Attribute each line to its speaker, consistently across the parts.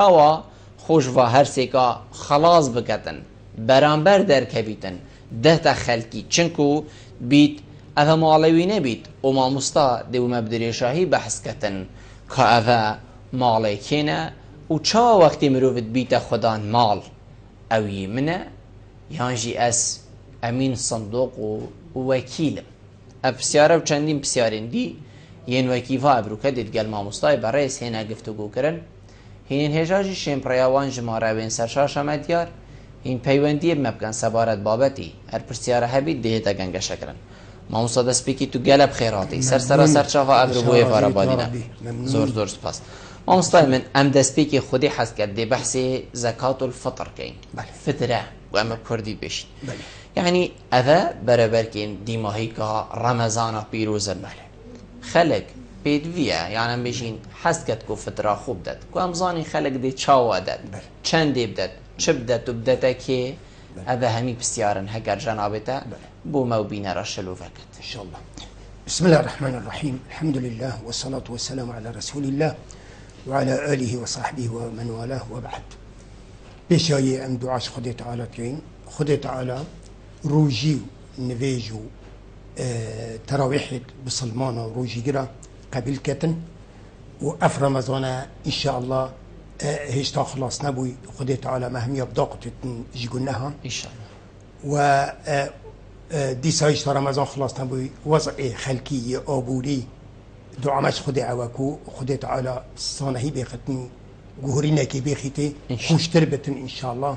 Speaker 1: او خوش و هر سیکا خلاص بکتن برانبر در کبیتن ده تا خلکی چنکو بیت اوه مالوی نبید و ما مستا دو مبدری شاهی بحث کتن که اوه مالی کنه و چا وقتی مروفت بیت خدان مال اوی منه یانجی از امین صندوق و وکیلم بسیاره و چندین بسیارین دی ین وکیفا ابروکه دید گل ما مستای برایس هینه گفتگو کرن هین هجاجی شمپریاوان جماره بین سرشاش آمد یار این پیوندی مبکن سبارت بابتی هر پرسیاره هبید ده تا گنگه شکرن ما مصادس بکی تو گلب خیراتی سر چاوا ابروبوی فارابادینا زور سپاس ما مستای من ام دست بکی خودی حس کرد دی بحث زکات الفطر کین فطره و ام کردی بشید یعنی اذا برابر کین دیماهی که رمضان پیروزن خلق بیدویه یعنی بشین حس کرد که فطره خوب داد که امزانی خلق دی چاوا داد چند دی بداد چه بداد و بداده که اذا همی بسیارن هگر جنابتا بو موبین را شلو فکت
Speaker 2: انشاءالله. بسم الله الرحمن الرحيم، الحمد لله والصلاة والسلام على رسول الله وعلى آله وصحبه ومن والاه وبعد. بشاي ام دعاش خدي تعالى كين خدي تعالى روجي نفيجو تراويح بسلمان وروجي جرا قبل كتن وأف رمضان إن شاء الله هيش تخلص نبوي خدي تعالى مهمية بداقة جيقولناها
Speaker 1: ان شاء الله
Speaker 2: و دي سايش رمضان خلاص نبوي وضع خلقي آبوري دعامش خدي عواكو خدي تعالى صانهي بيختن جهورينا كي بيختي خوش تربتن إن شاء الله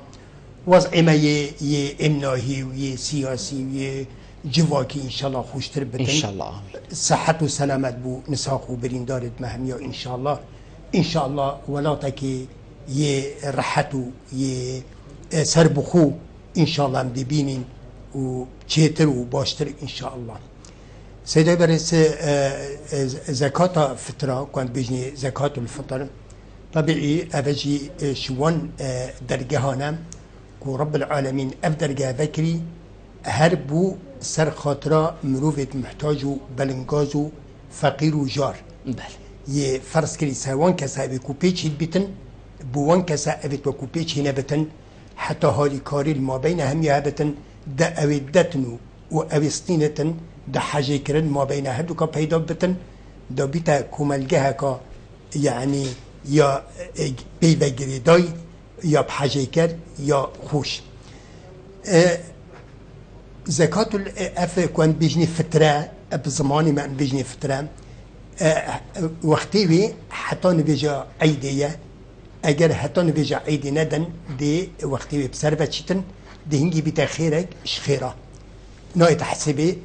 Speaker 2: وضع ما ي امناهي وي سياسي وي جواكي إن شاء الله خوش تربتن
Speaker 1: ان شاء الله
Speaker 2: صحة وسلامة بو نساقو برين دارد مهمية إن شاء الله إن شاء الله ولا تكي ي رحتو ي سربخو إن شاء الله مدبينين و چهتر و باشتر ان شاء الله. سيدي برس زكاة فطرة كان بيجني زكاة الفطر طبيعي ابجي شوان درجهانا كو رب العالمين اف درجه ذكري هربو سر خاطره مروفت محتاجو بلنگازو فقير و جار
Speaker 1: بله
Speaker 2: يه فرض كري سوان كسا بكو بيچ بيتن بوان كسا ابت وكو بيچ هنا بتن حتى هالي كاري ما بين هم يهبتن ده اوی دتنو و اوی ستینتن ده حاجه کرن ما بین هر دو کا پیدا بتن ده بیتا کوملگه کا یعنی یا بی بگیری دای یا بحاجه کر یا خوش زکات الاف کن بیجنی فتره اب زمانی من بیجنی فتره وقتی وی حتی نبیجا عیدیه اگر حتی نبیجا عیدی ندن دی وقتی وی بسر بچیتن ده هنجي بتاخيرك شخيرة نوع تحسبي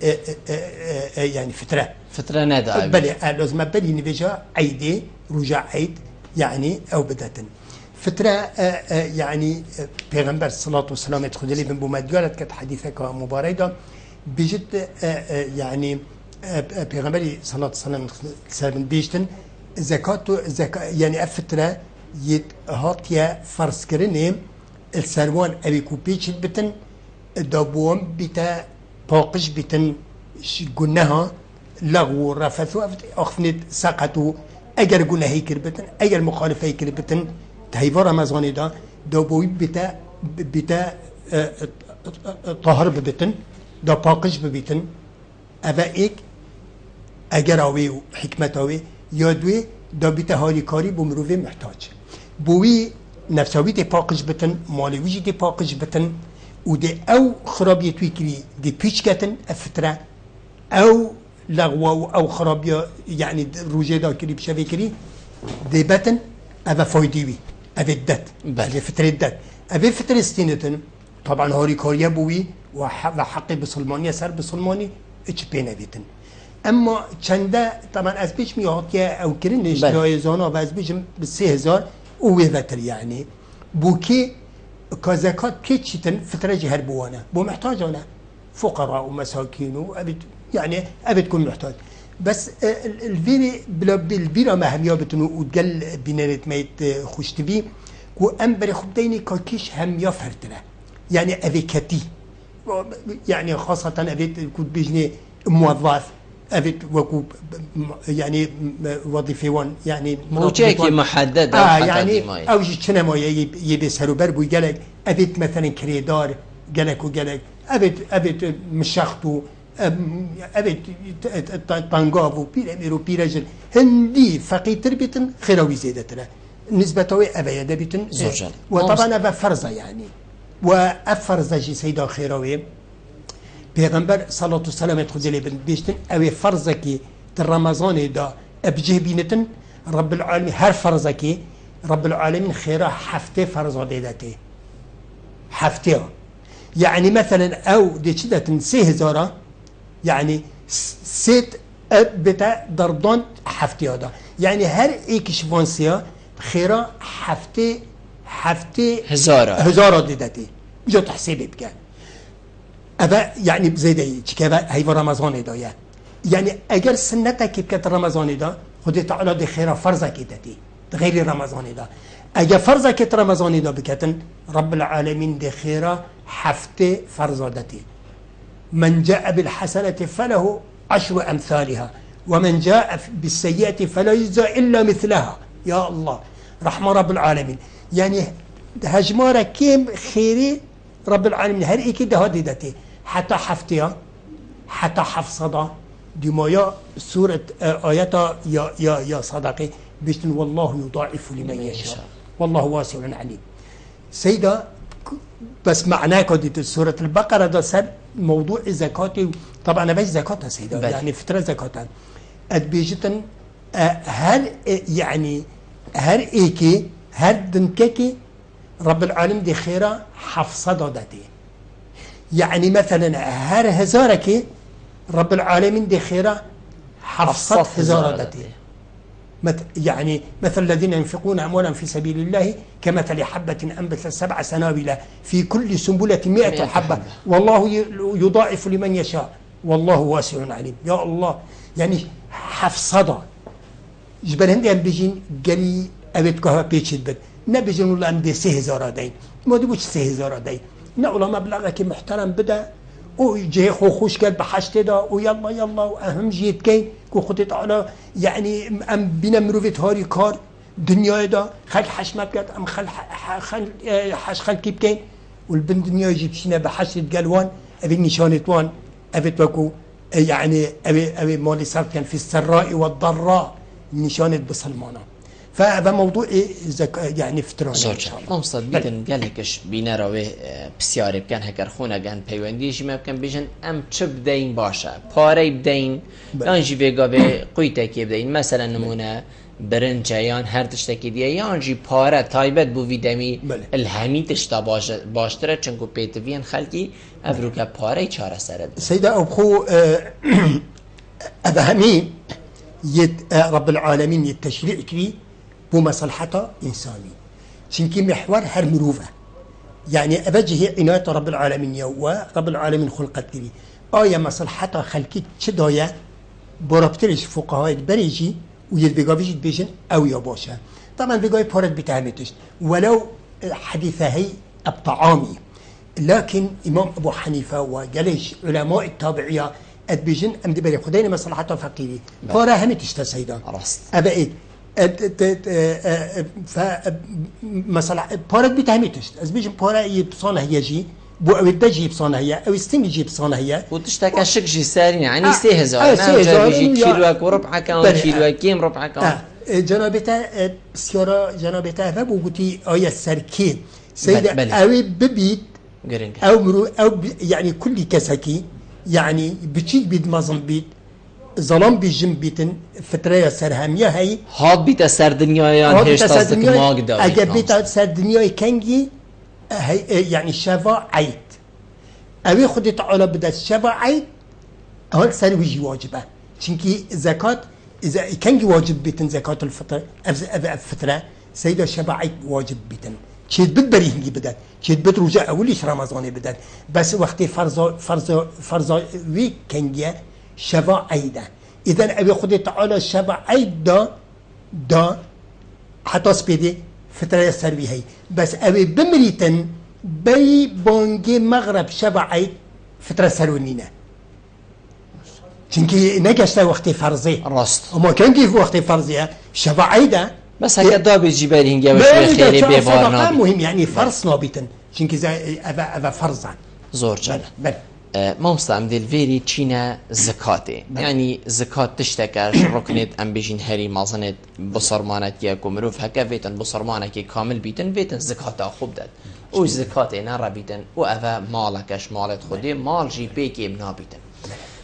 Speaker 2: يعني فترة
Speaker 1: نادى
Speaker 2: بلي لازم بلي نبيجا عيدي رجع عيد يعني أو بداية فترة يعني پیغمبر صلى الله عليه وسلم يدخل لي بن بومديارت كانت حديثك مباركة بجد يعني پیغمبر صلى الله عليه وسلم بيجتن زكاة يعني فترة هاتيا فرض كرني السروان أبي كوبيتش بتن دابوم بتا باقش بتن قلناها لغو رفثوا أخفنت سقطوا أجر قلنا هيكر بتن أجر مخالف هيكر بتن تهيفا رمضان دا دابوي بتا طهر بتن دا باقش بتن أبا إيك أجر أوي حكمة أوي يادوي دا بتا هاري كاري بمروفي محتاج بوي نفساوی دی پاکش بتن مالویجی دی پاکش بتن و دی او خرابیه توی کری دی پیچ کتن افتره او لغوا او خرابیه یعنی روژه دا کری بشوی کری دی بتن او فایدیوی او دد او فتره دد او فتره استینتن طبعا هاری کاریه بوی و حقی بسلمانی سر بسلمانی اچ پینه بیتن اما چنده طبعا از بیش میاد که او کرنش جایزانا و از بیشم به 3000 وويفتر يعني بوكي كزكاة كيتشتن فترة جهر بوانا بو محتاج أنا فقراء ومساكين وأبد يعني أبد تكون محتاج بس الفيري بالفيرا ما هم يابتنو وتقل بنانت ميت خوش تبي وأمبري خبديني كاكيش هم يفرتنا يعني أبي كتي يعني خاصة أبي كنت بيجني موظف أبد وكو يعني وظيفة وان يعني
Speaker 1: موجهك محدد
Speaker 2: يعني أو شنو ما يبي سروبر بو قالك أبد مثلا كريدار قالك وقالك أبد مشاختو أبد طنقابو بيراميرو بيرجل هندي فقير بيتن خيراوي زيادة نسبة أبا يدبيتن وطبعا أبا فرزة يعني وأفرزة جي سيدا خيراوي پیغمبر صلى الله عليه وسلم تخزيلي بن بيشتن أو فرزكي رمضان دا أبجه بينتن رب العالمين هر فرزكي رب العالمين خيرا حفته فرزا ديدته حفته يعني مثلا أو دي شدة سه يعني سيت بتا دردان حفته دا يعني هر ايكش فانسيا خيرا حفته هزارة ديدته جو تحسيبي بكا أبا يعني بزيدي كذا هاي في رمضان دا يعني أجر سنتك بكت رمضان دا خدي تعالى دي خير فرزة كتتي غير رمضان دا أجر فرزة كت رمضان دا بكتن رب العالمين دي خير حفته فرزة دتي من جاء بالحسنة فله 10 أمثالها ومن جاء بالسيئة فلا يجزى إلا مثلها يا الله رحمة رب العالمين يعني هجمارة كيم خيري رب العالمين هر إيكي ده هادي دتي حتى حفتها حتى حفصدا دمايا سورة آياتا يا صدقي بيشتن والله يضاعف لمن يشاء والله واسع عليم سيدة بس معناه كده سورة البقرة ده سر موضوع الزكاة طبعا أنا بيش زكاة سيدة يعني فترة زكاة أدبيجتن هل يعني هل إيكي هل دنككي رب العالمين دي خيرا حفصدا دتي يعني مثلا هر هزارك رب العالمين دي خيرا حفصت هزارتي يعني مثل الذين ينفقون أموالا في سبيل الله كمثل حبة أنبت 7 سنابل في كل سنبلة 100 حبة والله يضاعف لمن يشاء والله واسع عليم يا الله يعني حفصدا جبل هندي بيجين قالي أبيتكها بيتشد بد نبيجين ولا عندي 3000 دين ما دبوش 3000 دين نقول مبلغك محترم بدا وجي خوش قال بحشت دا ويلا يلا واهم جيت كي كو خطيت على يعني ام بينا مروفيت هاري كار دنيا دا خل حشمت قال ام خل كيب كين والبن دنيا جيت شينا بحشت قالوان ابي نشانتوان ابي توكو يعني ابي مالي صار كان في السراء والضراء نشانت بسلمانه فهذا موضوع يعني فترة
Speaker 1: مصد بيتن قال هكش بينا روي بسياري بكن هكر خونه كان بيونديش ما بكن بيجن ام چه بدين باشا پاره بدين يانجي فيغا به قويتك بدين مثلا نمونه برنجيان هر تشتكي دي يانجي پاره تايبت بو ويدمي الهمي تشتا باشتره چنكو بيتوين خلقي افروكا پاره چاره سرد
Speaker 2: سيدة ابخو ابهمي رب العالمين التشريع كري بمصلحة إنساني شنكي محور هر مروفة يعني أبجه عناية رب العالمين يوا رب العالمين خلقت لي آية مصلحة خلقت شدايا برابطرش فقهاء بريجي ويدبقى بيجن أو يباشا طبعا بقى بارد بتهمتش ولو حديثة هي الطعامي لكن إمام أبو حنيفة وقاليش علماء التابعية أدبيجن أم دبري خدينا مصلحة فقيري بارا همتش تسيدا أبقيت فمثلا بارد بتهمتش از بيجم بارا يبصانه يجي بو او الدجي يبصانه هي او استنجي يجي بصانه هي
Speaker 1: وتشتكى شكشي سارين يعني 3000 بيجي كيلو وربع كان كيلو كيم ربع كان
Speaker 2: جنابته بسيارة جنابته فبو قلتي آية سركي سيدة او ببيت او مرو او يعني كل كسكي يعني بتشيل بيد مازن بيت ظلام بيجم بيتن فترة سرهمية هاي
Speaker 1: هاد بيت سر دنيا هيش تصدق ما قدر
Speaker 2: اجا بيت سر دنيا كنجي هاي يعني شفا عيد اوي خدي تعالى بدا شفا عيد اول سر ويجي واجبه چونكي زكاة اذا كنجي واجب بيتن زكاة الفطر الفترة سيدا شفا عيد واجب بيتن شيت بدري هنجي بدن شيت بدرجة اوليش رمضان بدن بس وقت فرض وي كنجي شفا عيدا إذا أبي خدي تعالى شفا عيد دا حتى سبيدي فترة السروي هي بس أبي بمريتن بي بونجي مغرب شفا عيد فترة سرونينا چونکی نگشته وقتی فرضی
Speaker 1: راست
Speaker 2: اما كان كيف وقت فرضيه شفا عيدا
Speaker 1: بس هكا دابي جبال هنجا باش خيري بيبار نابي
Speaker 2: مهم يعني فرض نابتن چونکی ابا فرضا
Speaker 1: زور جانا
Speaker 2: بله
Speaker 1: ما مستعم ديل فيري تشينا زكاتي يعني زكاة تشتكاش ركنت ام بيجين هري مازنت بصرمانك يا كمروف هكا فيتن بصرمانك كامل بيتن فيتن زكاة خوب داد او زكاة نرى بيتن و افا مالكش مالت خودي مال جي بيكي بنا بيتن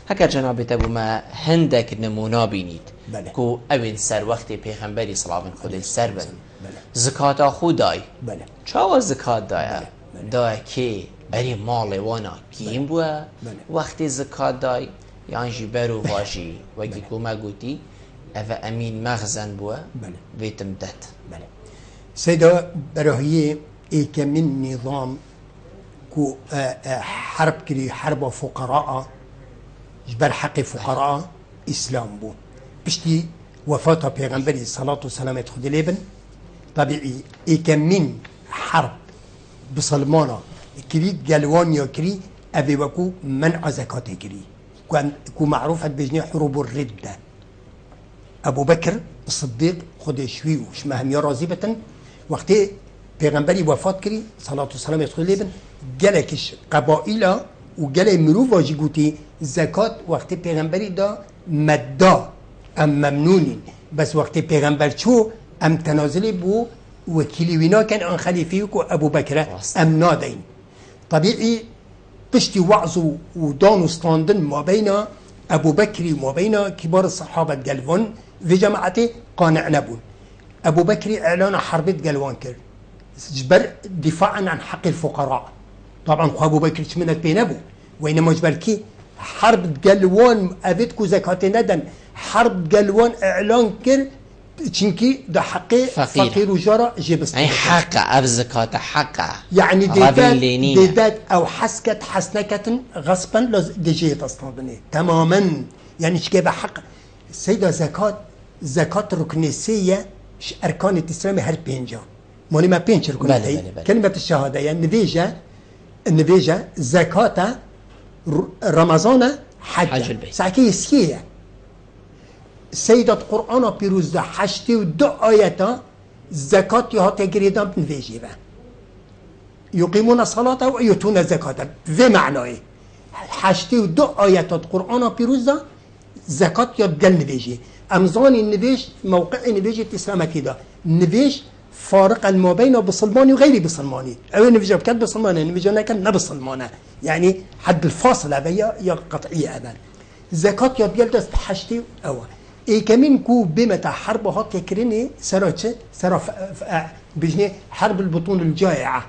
Speaker 1: هكا جناب تبو ما هندك نمونا بينيت
Speaker 2: بله.
Speaker 1: كو اوين سر وقت پیغمبری صلاة خودی سر بن زکات خودای
Speaker 2: بله
Speaker 1: چاوا زکات دایا دای که بری مال وانا کیم بوا وقتی زکات دای یعنی جی برو واجی وگی کوما گوتی اوه امین مغزن بوا ویتم دت
Speaker 2: بله سيدا براهية ايكا من نظام كو حرب كري حرب فقراء جبر حق فقراء اسلام بو بشتي وفاة پیغمبر صلاة و سلام خود لبن طبيعي ايكا من حرب بسلمانا كري جلوان يا كري ابي وكو منع زكاة كري كو معروفة بجني حروب الردة ابو بكر الصديق خود شوي وش مهم يا رازبة وقتی پیغمبری وفات کری صلاة و سلام خود لبن گلکش قبائل و گل مروف واجی گوتی زکات وقتی پیغمبری دا مدا ام ممنونین بس وقتی پیغمبر چو ام تنازلی بو وکیلی وینا کن ان خلیفی کو ابو بکر ام نادین طبیعی پشتی وعظ و دان و ستاندن ما بین ابو بکری ما بین کبار الصحابه گلوان في جماعته قانع نبون ابو بكر اعلان حرب جلوان كر جبر دفاعا عن حق الفقراء طبعا ابو بكر منك بين ابو وانما جبركي حرب جلوان ابيتكو زكاه ندن حرب جلوان اعلان كر چنكي ده حق فقير وجرى جبست
Speaker 1: اي حق اب زكاه حق
Speaker 2: يعني ديدات او حسكت حسنكه غصبا دجي تستندني تماما يعني شكي حق سيدا زكاة ركنيسية أركان الإسلام هر بينجا ماني ما بينش ركنيسية كلمة الشهادة يعني نفيجا زكاة رمضان حج
Speaker 1: البيت
Speaker 2: ساكي سكية سيدة القرآن بيروز حشتي ودو آياتا زكاة يهات يجريدان بنفيجي يقيمون الصلاة ويؤتون الزكاة في معناه حشتي ودو آيات القرآن بيروز زكاة يبقى النبيجي أمزان النبيج موقع النبيج الإسلامي ده النبيج فارق ما بين بصلماني وغير بصلماني أو النبيج كان بصلماني النبيج كان نبصلمانه يعني حد الفاصل أبيا يا قطعية أبان زكاة يبقى دست حشتي أو إيه كمين كو بمتى حرب هات يكرني سراتش بجني حرب البطون الجائعة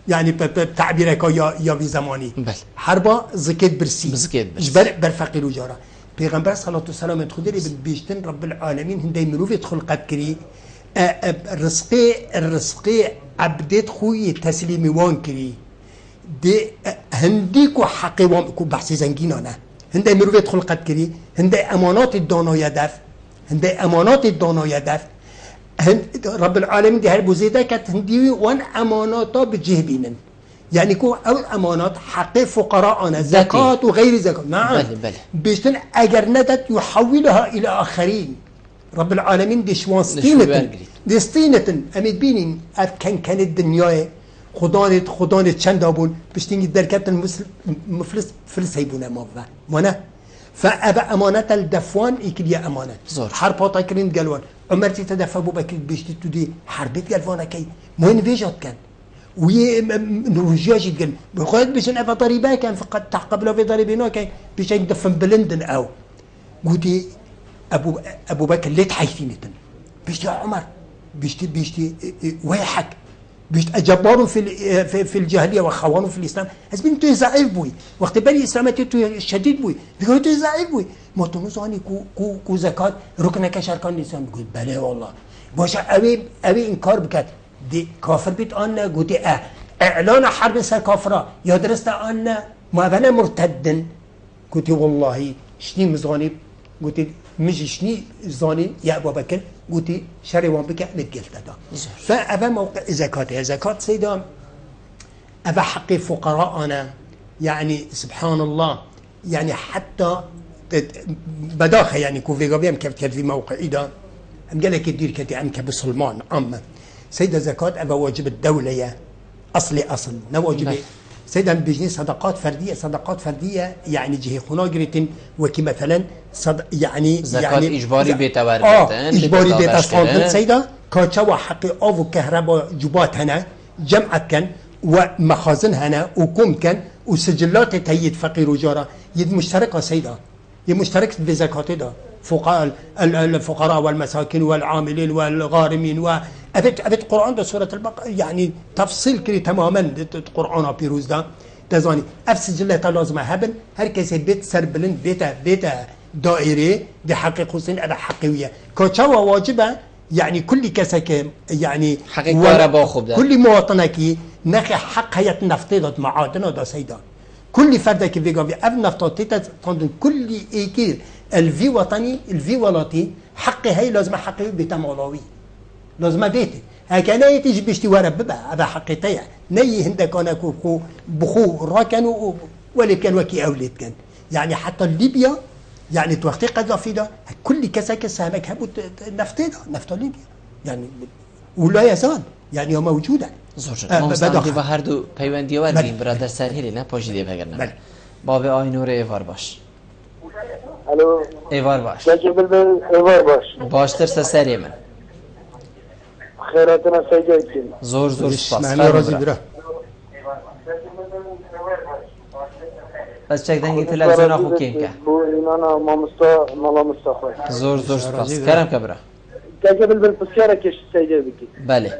Speaker 2: يعني بتعبيرك يا في زماني حرب زكاة برسي جبر برفقير وجارة پیغمبر صلاة و سلام خودی بیشتن رب العالمین هندی مروف يدخل قد كري الرزق عبدت خوي تسليم وان كري دي هنديكو حقي وان كو بحث زنجينانا هندي مروف يدخل قد كري هندي امانات الدانا يدف هندي امانات الدانا يدف رب العالمين دي هالبوزيدا كانت هندي وان اماناتا بجهبينن يعني كو او امانات حق فقراءنا زكاة وغير زكاة نعم بيشتن اجر ندت يحولها الى اخرين رب العالمين دي شوان ستينة دي ستينة اميد بينين كان الدنيا خدانت چند ابون بيشتن دركات المفلس فلس هيبونا موفا وانا فابا امانات الدفوان يكريا امانات حربات كرين قالوان عمر تدفى ابو بكر بيشتي تدي حربت قالوانا كي مين فيجات كان ونروجاجي تقول بخوات بيشن أبا ضريبا كان فقط تحقبلوا في ضريبينو كان بيشن دفن بلندن أو قلتي أبو بكر ليه تحيثينتن بيشتي عمر بيشتي ويحك بيشتي أجبارهم في الجاهلية وخوانهم في الإسلام هز بين تو زعيف بوي وقت بني إسلامتي تو شديد بوي بيقول تو زعيف بوي ما تنوزاني كو زكاة ركنك شركان الإسلام بيقول بلى والله باشا أبي إنكار بكات دي كافر بيت أنا قلت إعلان حرب سر كافرة يا درست أنا ما أنا مرتدن قلت والله شني مزاني قلت مش شني زاني يا أبو بكر قلت شري وان بك متقلت ده فأبا موقع زكاة سيدا أبا حق فقراءنا يعني سبحان الله يعني حتى بداخل يعني كو فيغا بيم كيف في موقع إذا هم قال لك يدير كتي عم كبسلمان عامة سيدة زكاة أبا واجب الدولة يا أصل نواجب سيدة بيجني صدقات فردية يعني جهة خناجرة وكي مثلا يعني
Speaker 1: زكاة
Speaker 2: يعني
Speaker 1: إجباري بيتوارد
Speaker 2: إجباري بيتوارد سيدة كاتشوا حقي أو كهرباء جبات هنا جمعت كان ومخازن هنا وكم كان وسجلات تهيد فقير وجارة يد مشتركة سيدة مشترك في زكاة ده الفقراء والمساكين والعاملين والغارمين أبت قرآن ده سورة البقرة يعني تفصيل كري تماما القرآن بيروز ده تزاني سجلات لازم هبن هر كسي بيت سربلن بيتا دائري دي حقيقة أبا حقيقية كاتشوا واجبة يعني كل كسك يعني
Speaker 1: حقيقة
Speaker 2: كل مواطنك نخي حق هي نفتيضة معادنة ده سيدا كل فرد كي فيجا في أب نفتيضة تندن كل إيكير الفي وطني الفي ولاتي حقي هي لازم حقي بتمولاوي لازم بيتي هكذا يتيجي بيشتي ورا ببا هذا حقيقة ني هندا كان بخو راكن ولا كان وكي أولاد كان يعني حتى ليبيا يعني توقتي قد في ده كل كسك سامك هبوت نفط ليبيا يعني ولا يزال يعني موجودة
Speaker 1: زوج مستان دي هردو پیوندی وردیم برادر سرهیلی نه پاشی دی بگرنم باب آینور ایوار باش
Speaker 3: الو
Speaker 1: ایوار باش
Speaker 3: ایوار باش
Speaker 1: باشتر سری من
Speaker 3: خیراتنا سجایتیم
Speaker 1: زور سپاس بس چک دنگی تلویزیون آخو کیم که
Speaker 3: بو اینا مالا مستخوی
Speaker 1: زور سپاس کرم کبرا
Speaker 3: تجيب بالبسيارة كيش تجيبك
Speaker 1: بله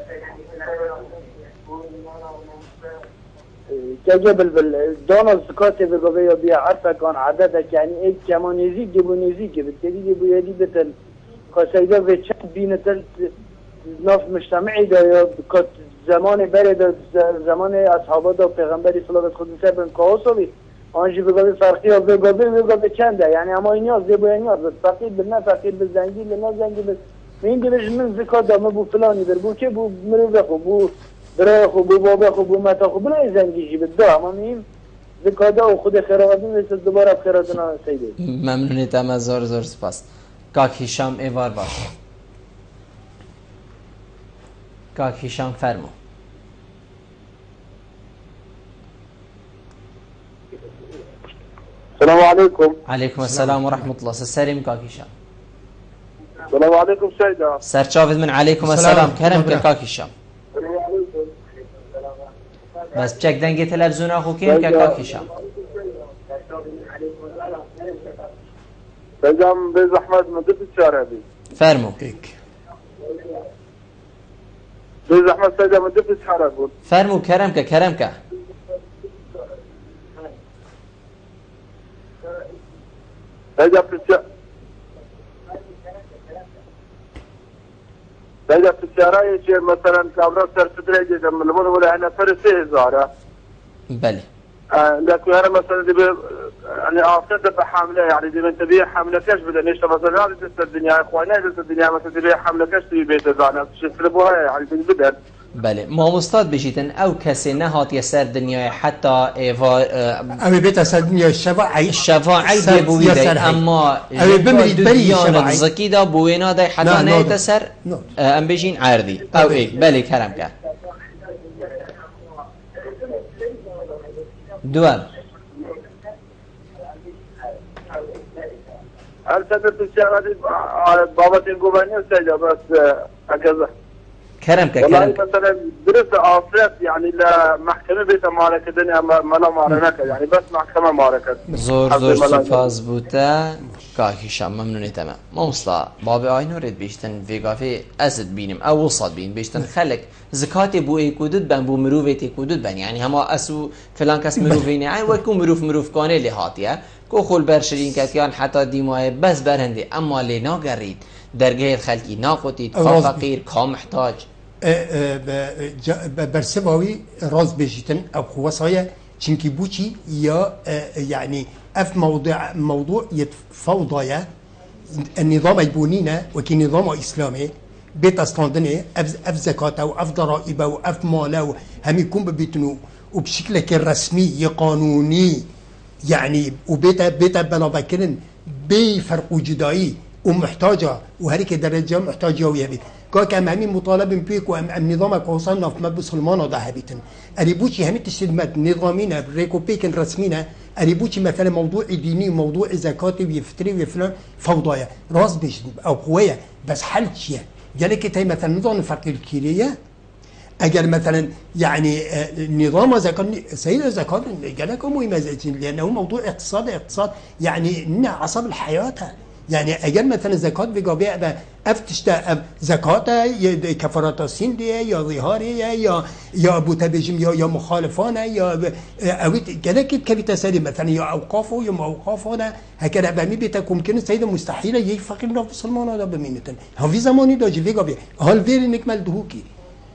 Speaker 3: تجيب بالدون الزكاة بقضية بيع عرفة كان عددك يعني إيه كمان يزيد جيبون يزيد بالتالي جيبوا يدي بتل خسيدة بتشد بين تل ناف مجتمعي ده كت زمان برد زمان أصحابه ده پیغمبری صلی الله علیه و آله بن کاوسوی آنجی بقضیه فرقی بقضیه چنده يعني اما اینیاز دیبو اینیاز فقیر بالنا فقیر بالزنگی لنا زنگی بال من دیگه من زکات دام بو فلانی در بو که بو مروه خو بو برای خو بو بابا خو بو متا خو بلا زنگی جی بده اما میم زکات و خود خیرات نیست دوباره خیراتنا سیده
Speaker 1: ممنونیتم از زور سپاس کاک هیشام ایوار باش کاک هیشام فرمو
Speaker 3: السلام عليكم.
Speaker 1: عليكم السلام ورحمة الله. سلام كاكيشام.
Speaker 3: السلام عليكم سيدة.
Speaker 1: سرچاوید من عليكم السلام. کرم که کاکیشام. بس بچک دنگی تلویزیون آخو کیم که کاکیشام.
Speaker 3: بجام به زحمت مدت چاره بی.
Speaker 1: فرمو.
Speaker 3: به زحمت سيدة مدت چاره بود.
Speaker 1: فرمو کرم که.
Speaker 3: سيدة بسيارة يجي مثلا كاميرا سرسدري جدا من المدن ولا هنا فرسيه زارة.
Speaker 1: بله.
Speaker 3: لكن أنا مثلا دي يعني أعطيت بحاملة يعني دي من تبيه حاملة كاش بدنا نشتغل مثلا هذه تست الدنيا إخواني تست الدنيا مثلا تبيه حاملة كاش تبيه بيت زارة تشتربوها يعني بدن.
Speaker 1: بله ما مستاد بشیتن او کسی نهات یسر دنیای حتی ایوار
Speaker 2: او بیت اصلا دنیای
Speaker 1: شفاعی بوی دی اما
Speaker 2: او بمرید بری شفاعی
Speaker 1: زکی دا بوینا دی حتی نه سر ام بشین عردی او ای بله کرم که دوام
Speaker 3: هل سبب السيارة بابا تنقباني وسيدة بس أكذا
Speaker 1: كرم
Speaker 3: والله مثلا درست عاصف يعني لمحكمة بيت معركة دنيا ملا معركة يعني بس محكمة معركة
Speaker 1: زور سپاس بوده کاکیشم ممنونی تمام ما مصلا باب آینو رید بیشتن ویگافی ازد بینیم او وصاد بین بیشتن خلق زکاتی بو ایکودد بن بو مروفیت ایکودد بن يعني هما اسو فلان کس مروفینی عین وکو مروف کانه لحاتیه کو خول برشرین کتیان حتی دیمای بس برهنده اما لی ناگرید درگه خلقی ناقوتید کا فقیر کا محتاج
Speaker 2: برسباوی راز بجیتن او خوصايا چنكي بوچي يا يعني اف موضوع يتفوضايا النظام البونينا وكي نظام اسلامي بيت استاندني اف زكاة او اف ضرائب او اف مالا هم يكون ببيتنو وبشكل رسمي قانوني يعني وبيتا بلا بكرن بفرق وجدائي ومحتاجة وهريك درجة محتاجة ويهبت كاك أمامي مطالب بيك وأم نظامك وصلنا في مبس المانا ده هبتن أريبوشي همت الشدمات نظامينا ريكو بيكن رسمينا أريبوشي مثلا موضوع ديني وموضوع زكاتي ويفتري ويفلان فوضايا راس بيش أو قوية بس حل شيء جالك تي مثلا نظام الفقير الكيرية اگر مثلا يعني نظام زكاة سيد الزكاة جالك مهمة لأنه موضوع اقتصاد يعني عصب الحياة يعني اگر مثلا زكاة بقى افتشتا زكاة كفارات السين دي يا ظهاري يا ابو تبجم يا مخالفانا يا اويت جالك كبيت سالي مثلا يا اوقافه يا موقافه هكذا بمي بيتك ممكن السيد مستحيل يفقر في سلمان هذا بمينتن هم في زماني داجي في قبي هل فير نكمل دهوكي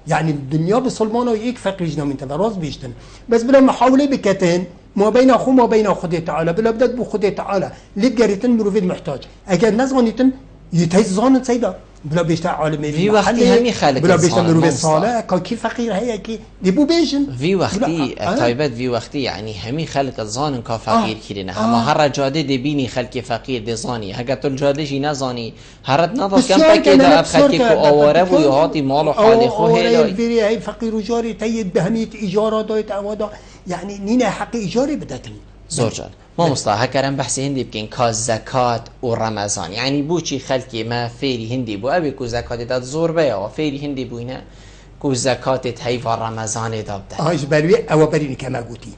Speaker 2: يعني الدنيا بسلمانه يك فقيجنا من تدرس بيشتن بس بلا محاولة بكتين ما بين أخو ما بين خدي تعالى بلا بدأت بخدي تعالى لقريتن مروفيد محتاج أكيد ناس غنيتن يتهز زان سيدا بلا بيشتغل عالمي
Speaker 1: في وقتي همي خالق
Speaker 2: بلا بيشتغل مروفيد صالح كي فقير هي كي دبو بيجن
Speaker 1: في وقتي طيبات في وقتي يعني همي خالق الزان كفقير كيرنا هما هر جاده دبيني خلق فقير دي زاني هقت الجاده جي نزاني هرت نظر كم كده ابخلك كو اواره و يعطي مال حال خو
Speaker 2: هي فقير وجاري تيد بهميت ايجاره دايت اودا يعني نينا حق ايجاري بدتن
Speaker 1: زوجان ما مصطلح كرم بحث هندي بكين كاز زكاة ورمضان يعني بوشي خلقي ما فيري هندي بو أبي كو زكاة داد زور بيا وفيري هندي بوينا كو زكاة تهيفا رمضان دابده
Speaker 2: هايش بروي او بريني كما قلتي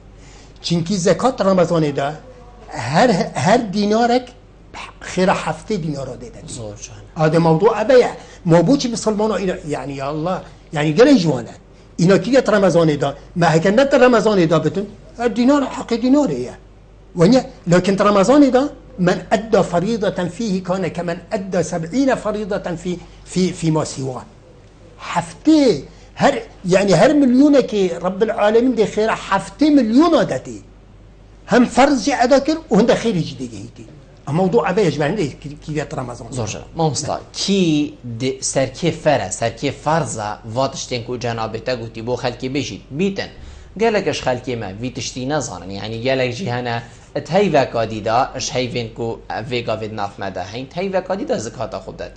Speaker 2: چنكي زكاة رمضان دا هر دينارك خير هفته دينار دادن
Speaker 1: زوجان
Speaker 2: هذا موضوع أبيع ما بوشي بسلمان يعني يا الله يعني قال جوانا إنا كي رمضان دا ما هكذا رمضان دا بتن الدينار حق دينار هي لكن رمضان ده من أدى فريضة فيه كان كمن أدى 70 فريضة فيما سواه حفتي هر مليونك رب العالمين دي خير حفتي مليون داتي هم فرض أدا كر وهند خير جديد الموضوع أبي يجمع عندي كي رمضان
Speaker 1: زوجة ما مصطلح كي سركي فرا سركي فرضة واتشتين كو جنابته قوتي بو خلقي بيجي بيتن قالك اش خلقي ما في تشتي نظرن يعني قالك جهانا تهيفا كاديدا اش هيفين كو فيغا فيد ناف مدا هين تهيفا كاديدا زكاة خودت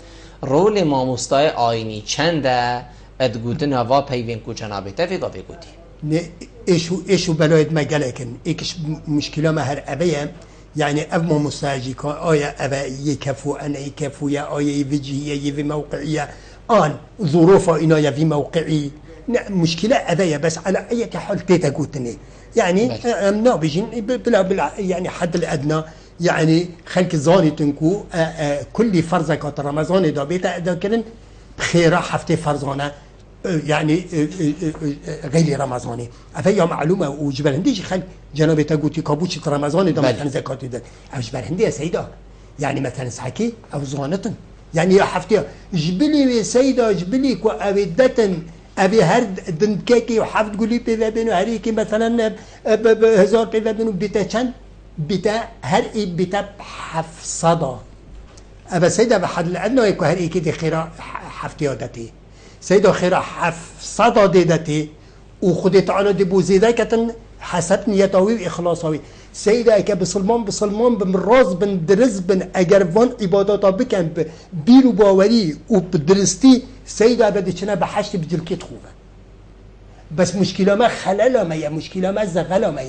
Speaker 1: رول ما مستای آینی چنده ادگوتن هوا پیوین کو جنابته فيغا فيغوتي
Speaker 2: نه ایشو بلاید ما قالكن ایکش مشكلة ما هر ابيه يعني أب ما مستاجي كان آية أبا يكفو أنا يكفو يا آية يفجيه في موقعية آن ظروف إنا في موقعي مشكلة أبايا بس على أي حال تيتاقوتني يعني نابجين بلا يعني حد الأدنى يعني خلق زاني تنكو كل فرزة كانت رمضان دا بيتا ذاكرن بخيرة حفتي فرزانة يعني غير رمضاني أفيا معلومة وجبل هنديش خلق جنابي تاقوتي كابوشي رمضان دا مثلا زكاة دا أو جبل هندي يا سيدة يعني مثلا سحكي أو زغانة يعني حفتي جبلي سيدة جبلي كو أبدة أبي هرد دنكاكي وحفظ قولي بيفا بينو هريكي مثلا هزار بيفا بينو بيتا چند بيتا هر اي بيتا حفصدا أبا سيدة بحد الأدنى يكو هريكي دي خيرا حفتي داتي سيدة خيرا حفصدا دي داتي وخدي تعالى دي بوزيدا كتن حسب نيتاوي وإخلاصاوي سيدة اكا بسلمان بمراز بن درز بن اگروان عباداتا بكن بيرو باوري وبدرستي سيدة بدي چنا بحشت بجلكت خوبه بس مشكلة ما خلالة ما مشكلة ما زغلة ما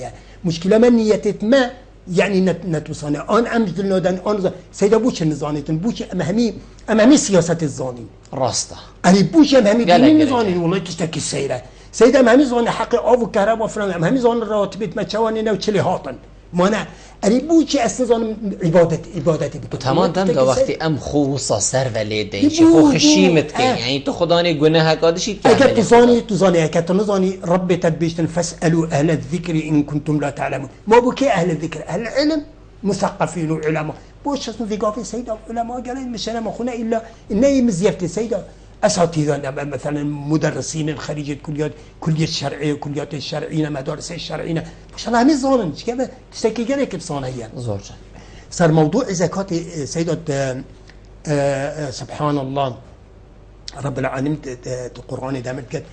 Speaker 2: مشكلة ما نيتت ما يعني نتوصاني آن أمجد النادن آن سيدة بوش النظانيتن بوش أمامي سياسة الزانين
Speaker 1: راسته
Speaker 2: أني بوش أمامي ديني نظانين والله كشتاكي السيرة سيدة أمامي زان حق آب وكهرباء وفلان أمامي زان راتبت متشوانينا وچلي هاتن مانا أني بوشي أسنزان عبادتي بكن
Speaker 1: تمام دم دا وقتی ام خوصا سر ولیده چی خو خشیمت کن یعنی تو خدانی گناه کادشی
Speaker 2: اگر تزاني اگر تنزاني رب تدبيشتن فاسألوا أهل الذكر إن كنتم لا تعلمون ما بكي أهل الذكر أهل العلم مثقفين وعلماء بوش اسمه في قافي سيدة علماء قال مش أنا مخونا إلا إنه مزيفتي سيدة أساتذة مثلا مدرسين الخريجة كلية الشرعية كليات الشرعية مدارس الشرعية مش الله همي ظالم كيف تشتكي قالك بصانية
Speaker 1: زوجة
Speaker 2: صار موضوع زكاة سيدة سبحان الله رب العالمين القرآن دامت قد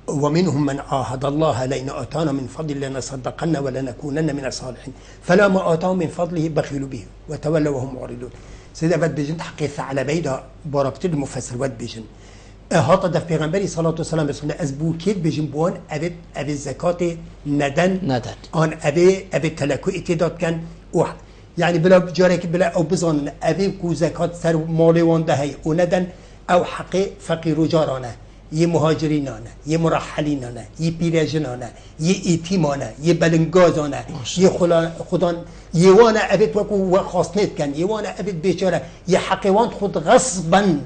Speaker 2: ومنهم من عاهد الله لئن آتانا من فضل لنصدقن ولنكونن من الصالحين فلما آتاهم من فضله بخلوا به وتولوا وهم معرضون. سيدا ود بيجن حقي ثعلبي دا برابط المفسر ود بيجن هاتا دف پیغمبری صلی الله علیه و سلم بسونه از بوکید بيجن بوان ابي زکات ندن آن ابي تلکو اتداد کن يعني بلا جارك بلا او بزن ابي کو زکات سر مال وان دهي او ندن او حق فقير و جارانه يه مهاجرینانه يه مرحلینانه يه پیرجنانه يه ایتیمانه يه بلنگازانه يه خدان يه وانا ابد وكو خاصنت كان يه وانا ابد بیچاره يه حقوان خود غصبا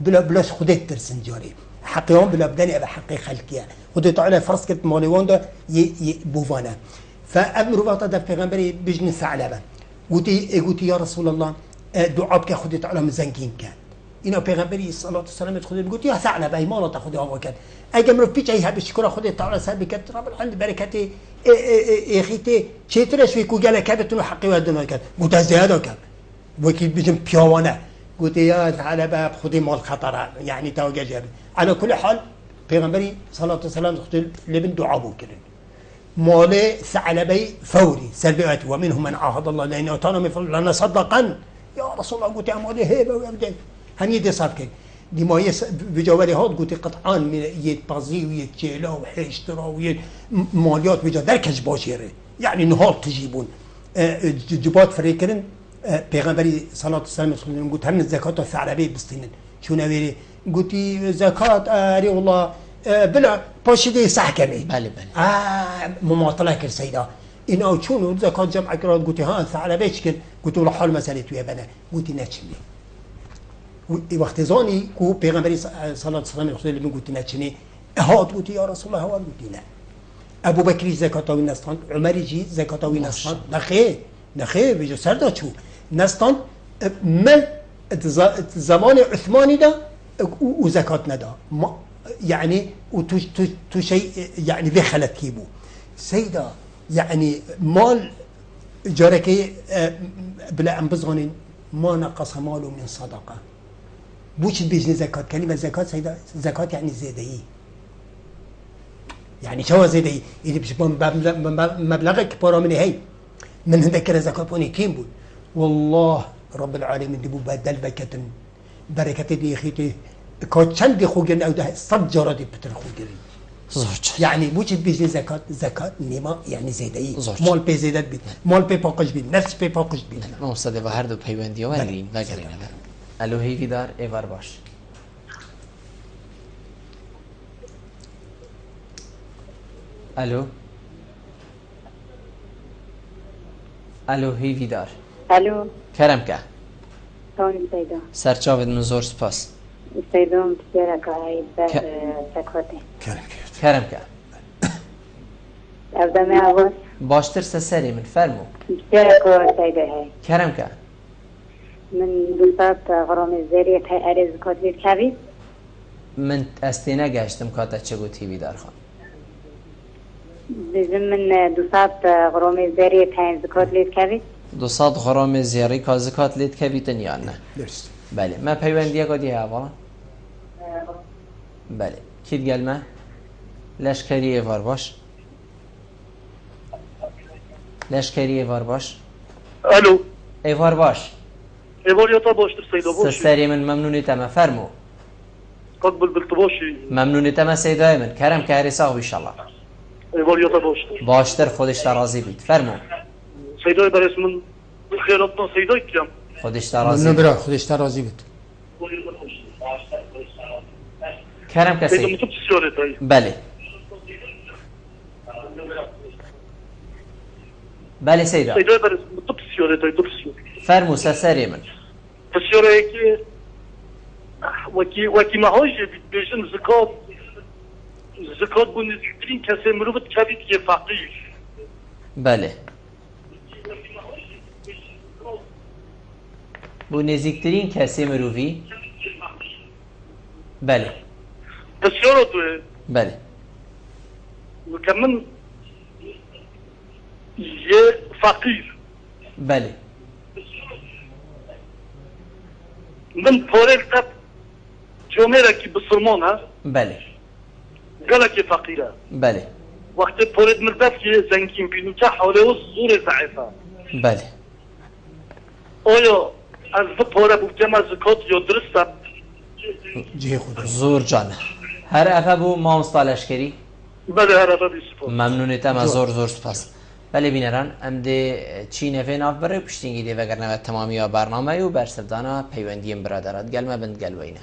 Speaker 2: بلاش خودت ترسن جاري حقوان بلا بدني ابي حق خلقيه خود تعالى فرض كت مالوان ده يه بوفانا فامر وقت ده پیغمبري بجن ثعلبه قلت يا رسول الله دعابك خود تعالى مزنگين كان اینا پیغمبری صلی الله علیه و سلم خود میگه یا ثعلب ای مالا خود آوا کرد اگه مرو پیچ ای هب شکر خود تعالی سر بکت رب العالمین برکت اخیت چترش وی کو گله کبتون حقی و دنا کرد گوت زیاده کرد وکی بجم پیاوانه گوت یا ثعلب خودی مال خطره یعنی توجه جاب على كل حال پیغمبری صلی الله علیه و سلم خود لبن دعا بو کرد مال ثعلبی فوری سلبیات و منهم من عاهد الله لئن اتانا من فضل لنصدقن یا رسول الله گوت اماده هبه و ابدا هني دي صار كي دي ما يس بجواري هاد قلت قطعان من يتبازي ويتجيلا وحيشترا وماليات بجا دركج باشيره يعني نهار تجيبون جبات فريكرن پیغمبري صلى الله عليه وسلم قلت هم الزكاة الثعلبي بستينن شو نويري قلت زكاة اري والله بلا باشي دي صح كمي
Speaker 1: بله
Speaker 2: مماطلة كر سيدا إنه شنو زكاة جمع كرات قلت ها الثعلبي شكل قلت له حال مسألة ويا بنا قلت نتشمي وقت زانی کو پیغمبری صلی الله علیه و سلم خدا لبن گوتی نچنی هات گوتی یا رسول الله هوار گوتی نه ابو بکری زکاتاوی نستان عمری جی زکاتاوی نستان نخیر بجو سردا چو نستان مل زمان عثمانی دا و زکات ندا يعني تو شيء يعني دخلت كيبو سيدا يعني مال جاركي بلا أن بزغنين ما نقص ماله من صدقة بوش بيجني زكاة كلمة زكاة سيدا زكاة يعني زيادة يعني شو زيادة اللي بش مبلغك برا من هي من هذاك زكاة بوني كيم بود والله رب العالمين دي بو بدل بكتن بركة دي خيتي كاتشان دي خوجن أو ده صد جرا دي بتر خوجن يعني بوش بيجني زكاة نما يعني زيادة مال بي زيادة بيت مال بي باقش بيت نفس بي باقش بيت
Speaker 1: ما مستدى بهر دو بيوندي وارين نگرين الو هيفي دار ايوار باش الو هيفي دار
Speaker 4: الو
Speaker 1: كرمكه
Speaker 4: توني سيدا
Speaker 1: سرچاوید من زور سپاس
Speaker 4: سيدون بسيرك هاي سكوتي
Speaker 1: كرمكه
Speaker 4: أبدا ما أبوس
Speaker 1: باشتر سسري من فرمو
Speaker 4: بسيرك سيدا هاي
Speaker 1: كرمكه
Speaker 4: من دوسات غرام الزريت هاي أرز كوتليت كابي
Speaker 1: من استينا گشتم کاتا چگو تیوی دار خان
Speaker 4: بزم من دوسات غرام الزريت هاي كوتليت كابي
Speaker 1: 200 غرام زیاری که زکات لید که بیتن یا نه
Speaker 2: درست
Speaker 1: بله ما پیوندیه کدیه اولا بله کید گلمه لشکری ایوار باش لشکری ایوار باش
Speaker 5: الو
Speaker 1: ایوار باش
Speaker 5: ايفارياتا باشتر سيدا باشي
Speaker 1: سسری من ممنونی تمه فرمو
Speaker 5: قبل بالطباشي
Speaker 1: ممنونی تمه سیدای من کرم که هریساق بیشالله
Speaker 5: ايفارياتا باشتر
Speaker 1: باشتر خودش ترازی بید فرمو
Speaker 5: سيداي برس من خيراتنا سيداي كم
Speaker 1: خودش ترازی
Speaker 2: من
Speaker 1: بید
Speaker 2: برا خودش ترازی بود
Speaker 1: کرم که
Speaker 5: سيدا
Speaker 1: سید
Speaker 5: متب سيارتاي
Speaker 1: بله بله سیدا
Speaker 5: سيداي برس متب سيارتاي دب سيارتاي
Speaker 1: فرمو سسری من
Speaker 5: فسيارة وكي معاجة بيجن زكاة بنزيدين كسي مروفت كبيت يفقير
Speaker 1: بله بو نزیکترین کسی مروفی بله
Speaker 5: فسيارة
Speaker 1: بله
Speaker 5: وكمن فقير
Speaker 1: بله
Speaker 5: من پاره تب جامعه را که بسلمان ها
Speaker 1: بله
Speaker 5: قالك فقيرة
Speaker 1: بله
Speaker 5: وقت بورد مردف که زنگین بینو که حاله و زور ضعیفه
Speaker 1: بله
Speaker 5: آیا از پاره بودم از زکات یا درسته؟
Speaker 2: جه خدا
Speaker 1: زور جانه هر افه بو ما مستالشکری
Speaker 5: بله هر افه بیسپاس
Speaker 1: ممنونیتم از زور سپاس بله بینران ام ده چی نفه ناف بره پشتینگی ده وگر نوید تمامی ها برنامه و برسردانا پیوندیم برادرات گلمه بند گلوینه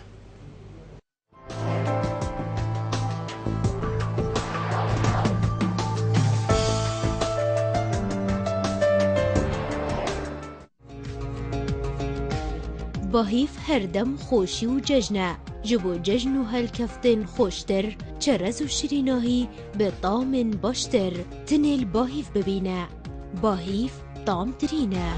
Speaker 6: باهیف هر دم خوشی و ججنه جبو ججن و هلکفتن خوشتر چرز و شریناهی به طعم باشتر تنل باهیف ببینه باهیف طعم ترینه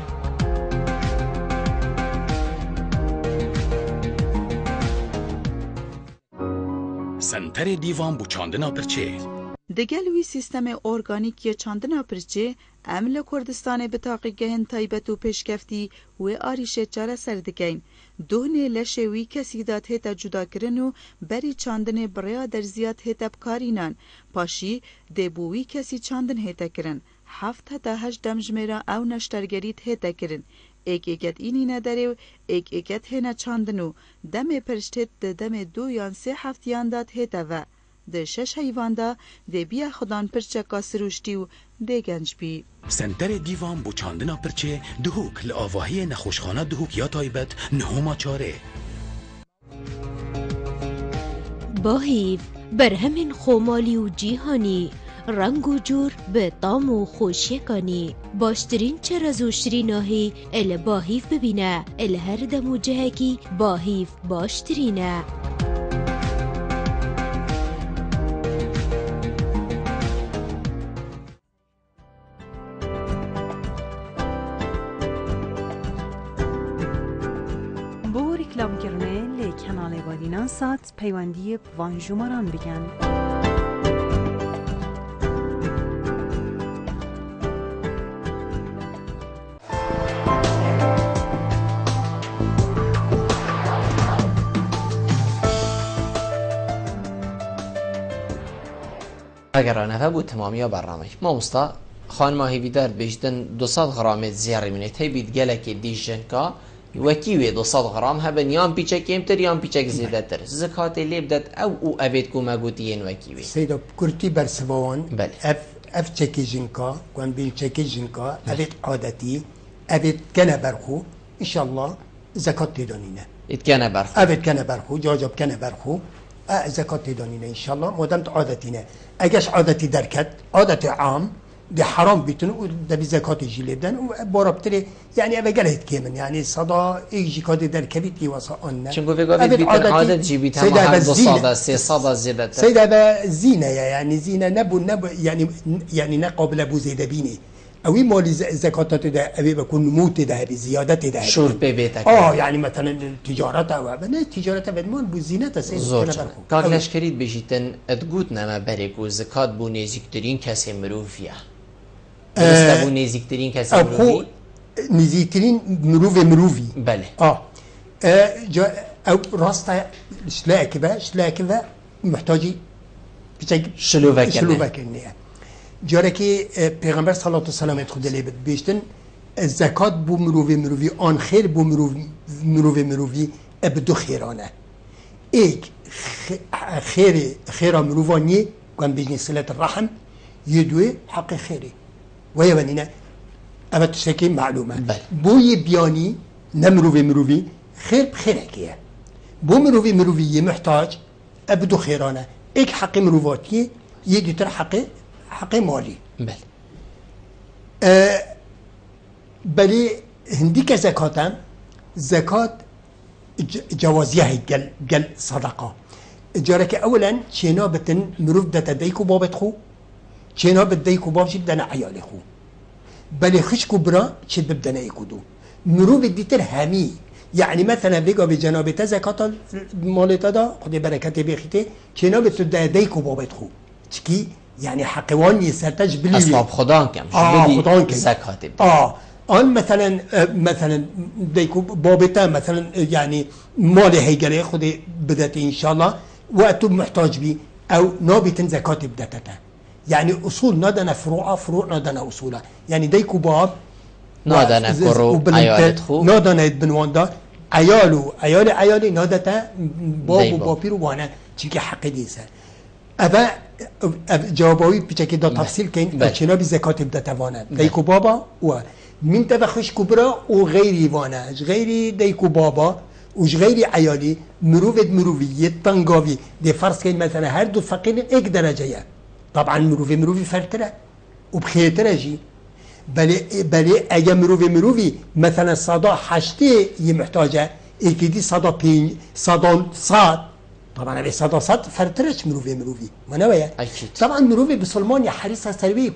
Speaker 7: سنتر دیوان بو چاندنا پرچه
Speaker 8: دگل وی سیستم ارگانیکی چاندنا پرچه عمل کردستان به تاقیگهن تایبت و پیشکفتی و آریشه چاره سردگین دهنه لشه وی کسی داد هیتا جدا کرن و بری چاندن بریا در زیاد هیتا بکارینان پاشی دبوی کسی چاندن هیتا کرن 7 تا 8 دمجمرا او نشترگریت هیتا کرن ایک اینی نداره و ایک هینا چاندنو دم پرشتت دم 2 یا 3 هفتیان داد هیتا و ده 6 حیوان دا ده بیا خودان پرچکا سروشتی و ده گنج بی
Speaker 7: سنتر دیوان بو چاندنا پرچه دهوک لآواهی نخوشخانه دهوک یا تایبت نهوما چاره
Speaker 6: باهیف بر همین خومالی و جیهانی رنگ و جور به طعم و خوشیکانی باشترین چرز و شریناهی ال باهیف ببینه ال هر دم و جهکی باهیف باشترینه
Speaker 9: بو رکلام کرنه لی کانال وادینان سات پیوندی وانجوماران بگن
Speaker 1: اگر آنها بود تمامی برنامه ما مستا خان ماهی بیدار بیشتن 200 غرام زیاری منیت هی بید گله که دیشن کا وکیوی 200 غرام هبن یام پیچه کمتر یام پیچه زیاده تر زکات لیب داد او ابد کو مگوتین وکیوی
Speaker 2: سیدا کرتی برسوان
Speaker 1: بله
Speaker 2: اف چکیجن کا کن بیل چکیجن کا ابد عادتی ابد کنه برخو ان شاء الله زکات تدانینه
Speaker 1: اتکنه برخو
Speaker 2: ابد کنه برخو جاجب کنه برخو زکات تدانینه ان شاء الله مدام عادتینه اگرش عادتی درکت عادت عام ده حرام بیتون و ده بی زکات جیلی بدن و بارابتره یعنی اوه گلهت کمن یعنی صدا ایک جیکات در کبیتی واسه آنه
Speaker 1: چنگو فکر بیتن عادت جی بیتن ما هم 200 300 زیاده تر
Speaker 2: سیده به زینه یعنی زینه نبو یعنی نقابل بو زیده بینی اوی مالی زکاتات ده اوی بکن نموت ده بی زیادت ده
Speaker 1: شور به بیتک
Speaker 2: یعنی مثلا تجارت او نه تجارت بدمان بو زینت سید
Speaker 1: زور کاغلش کرید بشیتن ادگوت نما بریکو زکات بو نزیکترین کسی مروفیه درسته بو نزیکترین کسی مروفی
Speaker 2: نزیکترین مروفی
Speaker 1: بله
Speaker 2: او راسته شلاکه محتاجی
Speaker 1: شلوه
Speaker 2: کنه جاره که پیغمبر صلی الله علیه و سلم خود لیبت بیشتن زکات بو مروفی آن خیر بو مروفی ابدو خیرانه ایک خیر مروفانی کن بیجنی صلت الرحم یدوی حق خیری و یبنینه اما تشکی معلومه بوی بیانی نمروفی خیر بخیره کیه بو مروفی محتاج ابدو خیرانه ایک حق مروفاتی یه دیتر حق مالی
Speaker 1: بله
Speaker 2: بلی هندی که زکات جوازیه هی گل صدقه جاره که اولا چینا بتن مروف دتا دیکو بابت خو چینا بت دیکو باب جد دنا عیال خو بلی خشکو برا چید ببدنا ایکودو مروف دیتر همی يعني مثلا بيجا بجنابته زكاة مالته دا خدي بركته بيخيته چینا بت دیکو بابت خو چکی يعني حقواني سرتج بلي
Speaker 1: اسباب خدان كم
Speaker 2: خدان كم
Speaker 1: زكاة
Speaker 2: آن مثلا دیکو بابتا مثلا يعني مال هيجري خدي بدت ان شاء الله وقت محتاج بي او نابتن زكاة بدتتا يعني اصول نادنا فروع فروع نادنا اصولا يعني ديكو باب
Speaker 1: نادنا كرو عيالت خو
Speaker 2: نادنا بنواندا عيالي نادتا باب و بابيرو وانا چيكي حق ديسا ابا جوابوي بچكي دا تفصيل كين چنا بي زكاة بدتا وانا ديكو بابا و من تبخش كبرى وغيري وانا غيري ديكو بابا وش غيري عيالي مروفية تنقاوي دي فرض كين مثلا هر دو فقير ايك درجة طبعا مروفي فرتره وبخيتره جي بلي اجا مروفي مثلا صدا حشتي يمحتاجه ايكيدي صدا صاد طبعا ابي صدا صاد فرترش مروفي وانا ويا طبعا مروفي بسلمان يا حريصه سلبي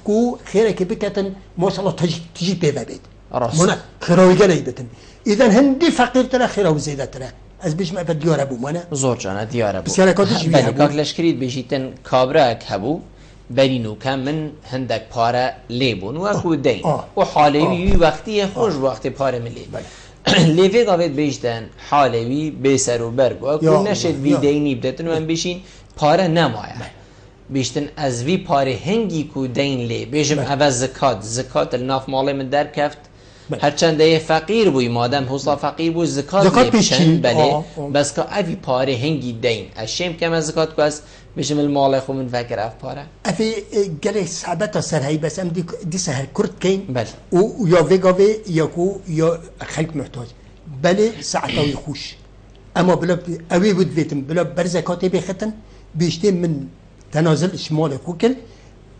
Speaker 2: كو خيرك بكتن ما شاء الله تجي بيبابيت منا خيراوي قليبتن اذا هندي فقير ترى خيراو زياده ترى از بیش ما دیار ابو منه
Speaker 1: زور جانا دیار ابو
Speaker 2: بسیار کاتش
Speaker 1: بله کاک لشکرید بیشتن کابرک هبو برینو کم من هندک پاره لیبون و اکو دین و حالوی وقتی خوش وقتی پاره ملی لیوی داوید بیشتن حالوی بیسر و برگ و اکو نشد وی دینی بدتن و هم بیشین پاره نمایه بیشتن از وی پاره هنگی کو دین لی بیشم اول زکات الناف مالی من در کفت هرچند فقیر بوی مادم حوصله فقیر بوی زکات پیشن بله بس که اوی پاره هنگی دین اشیم که من زکات کو از بشم المال خو من فکر اف پاره
Speaker 2: افی گله صعبت سر هی بس ام دی سهر کرد کین
Speaker 1: بله
Speaker 2: و یا وگاوی یا خلق محتاج بله ساعتاوی خوش اما بلا اوی بود بیتم بلا بر زکاتی بختن بیشتر من تنازل شمال خوکل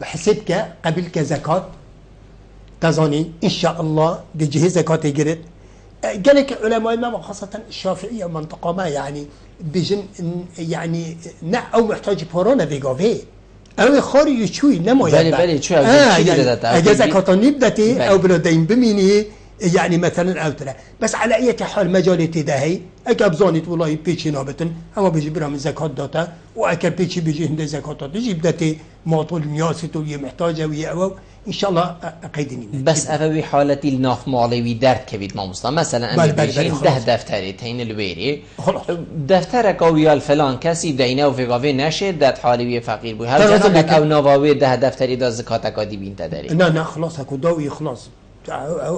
Speaker 2: حسب که قبل که زکات تزاني إن شاء الله دي جهة زكاة جرد قالك علماء ما خاصة الشافعية منطقة ما يعني بيجن يعني نا أو محتاج بورونا فيجافي أو خارج شوي نمو
Speaker 1: يعني بلي شو
Speaker 2: يعني زكاة نبدتي أو بلدين بميني يعني مثلا أو ترى بس على أي حال مجال تداهي أكاب زانيت والله بيجي نابتن أما بيجي برا من زكاة داتا وأكاب بيجي هند زكاة تجي بدتي معطول مياسته ويا محتاجة ويا أو إن شاء الله قيدني
Speaker 1: بس أفوي حالتي الناف مالي درد كبيد ما مصلا مثلا أنا بيجين ده دفتري تين الويري دفترك أو يا الفلان كسي دينا وفي قافي نشر ده حالي فقير بو هل جنبك أو نواوي ده دفتري ده زكاتك عادي بين تدري
Speaker 2: لا خلاص هكو داوي خلاص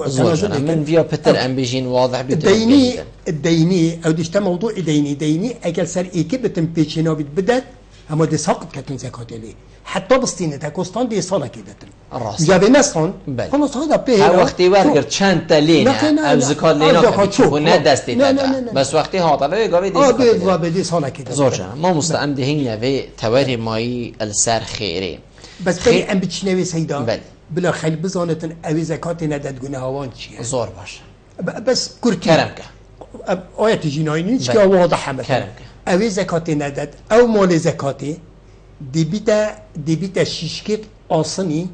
Speaker 1: زوجنا من فيها بتر أم بيجين واضح
Speaker 2: الديني أو ديشتا موضوع ديني أجل سر إيكبتن بيجينا بدت اما دي ساقط كتن زكاة ليه حتى بستينة تاكوستان دي صالة كدتن جابي نسخن خلاص هذا بيه
Speaker 1: ها وقتي ورقر چند تلينا او زكاة لينا كبير و ندستی تدا بس وقتی هاتا وی گاوی دي
Speaker 2: زكاة دي صالة كدتن
Speaker 1: زوجنا ما مستعم دي هنگا وی تواري ماي السر خيري
Speaker 2: بس بي ام بتشنوي سيدا بلا خيل بزانتن اوي زكاة ندد گناهوان چيه
Speaker 1: زور باش
Speaker 2: بس كركي
Speaker 1: كرمك
Speaker 2: آيات جنايني نيچكا واضحة مثلا اوی زکات نداد او مال زکاتی دی بیتا شیشکت آسانی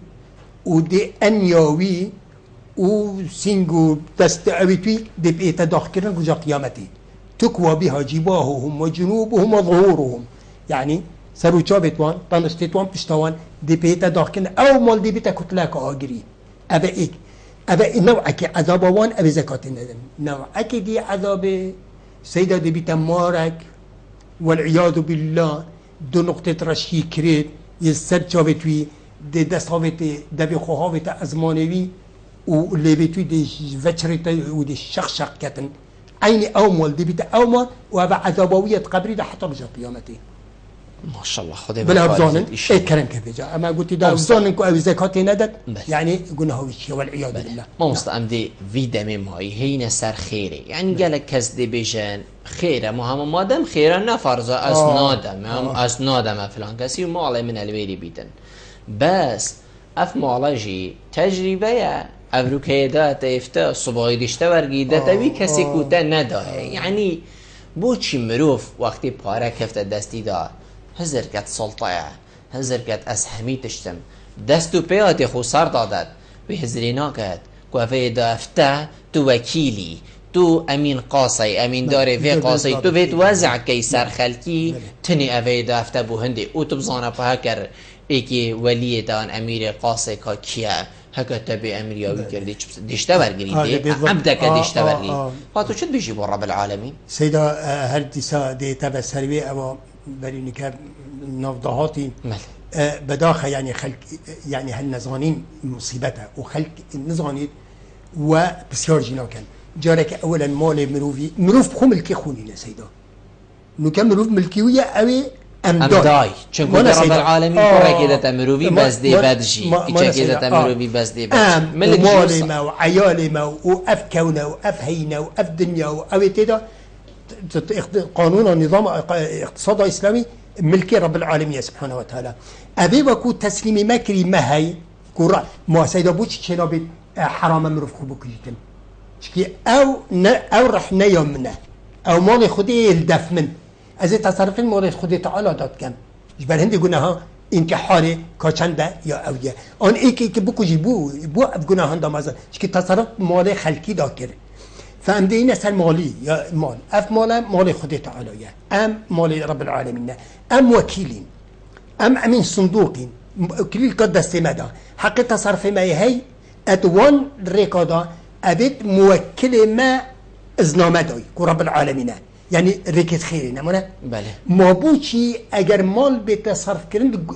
Speaker 2: و دی انیاوی و سینگو دست اوی توی دی بیتا داخل کردن کجا قیامتی تکوا بها جباههم و جنوبهم و ظهورهم يعني سروچا بیتوان تانستیتوان پشتوان دی بیتا داخل کردن او مال دی بیتا کتلک آگری ابا نوعك عذاب وان ابي زكاة ندن نوعك دي عذاب سيدة دي بيتا مارك والعياذ بالله دو نقطة رشي كريت يسر جابتوي دي دستاوتي دبي خوهاوتي ازمانوي و ليبتوي دي وچرتي و دي شخشق كتن عيني اومال دي بيتا اومال و ابا عذابوية قبري ده حتى بجا قيامتي
Speaker 1: ما شاء الله خدي
Speaker 2: بلا افزانن اي كلام كيف اما قلت ده افزانن كو ابي زكاة ندد يعني قلنا وشي والعياذ بالله
Speaker 1: ما مستعم دي في دمي ماي هين سر خيري يعني قالك كس دي بيجان خيره مهم مادام خيره نفرزه اسنادم فلان كسي وما علي من الويري بيتن بس اف مالجي تجربه افروكيدات افتا صباغي دشته ورگيده تبي كسي كوتا ندا يعني بوچي مروف وقتي پاره كفت دستي دا هزر كت سلطه هزر كت اسهمي تشتم دستو بياتي خو سر دادت بهزرينا كت كوفي دا افتا تو وكيلي تو امين قاصي امين داري في قاصي تو بيت وزع كيسر خلكي تني افي دافته بو هندي او تبزانا بهكر ايكي ولي دان امير قاصي كا كيا هكا تبي امير ياوي كردي دشته برگري دي عبدك دشته برگري فاتو شد بيجي رب العالمين
Speaker 2: سيدا هر ديسا دي تبع سروي اما برینی که نافدهاتی بداخل يعني خلق يعني هالنزانين مصيبتها وخلق النزانين وبسيار جينا كان جارك اولا مال مروف بخو ملكي خوني سيدا نو كان مروف ملكيوية اوي
Speaker 1: امداي چونكو رب العالمين كره كده تمروفي بس دي بدجي كده كده تمروفي بس دي بدجي
Speaker 2: ملك مالي ما وعيالي ما واف كونه واف هينا واف دنيا واوي تدا قانون نظام اقتصاد اسلامي ملكي رب العالمين سبحانه وتعالى ابي وكو تسليمي مكري ما هي كورا ما سيدا بوش شنابي حرام مروف خوبو كجتن شكي او رح نيومنا او مالي خدي الدف من از تصرف مال خودی تعالی داد کم جبر هندی گناه انتحاری کاچنده یا اویه آن ایکی که بکوجی بو گناه هنده مازن چکی تصرف مال خلقی دا کرد فهم دین اصل مالی یا مال اف مال خودی تعالیه ام مال رب العالمین ام وکیلین ام امین صندوقین وکیل قد دسته مدا حق تصرف ما هی ادوان ریکادا ابد موکل ما ازنامه دای که رب العالمینه يعني ريكت خيري نمونه
Speaker 1: بله
Speaker 2: ما بوشي اگر مال بتصرف كرن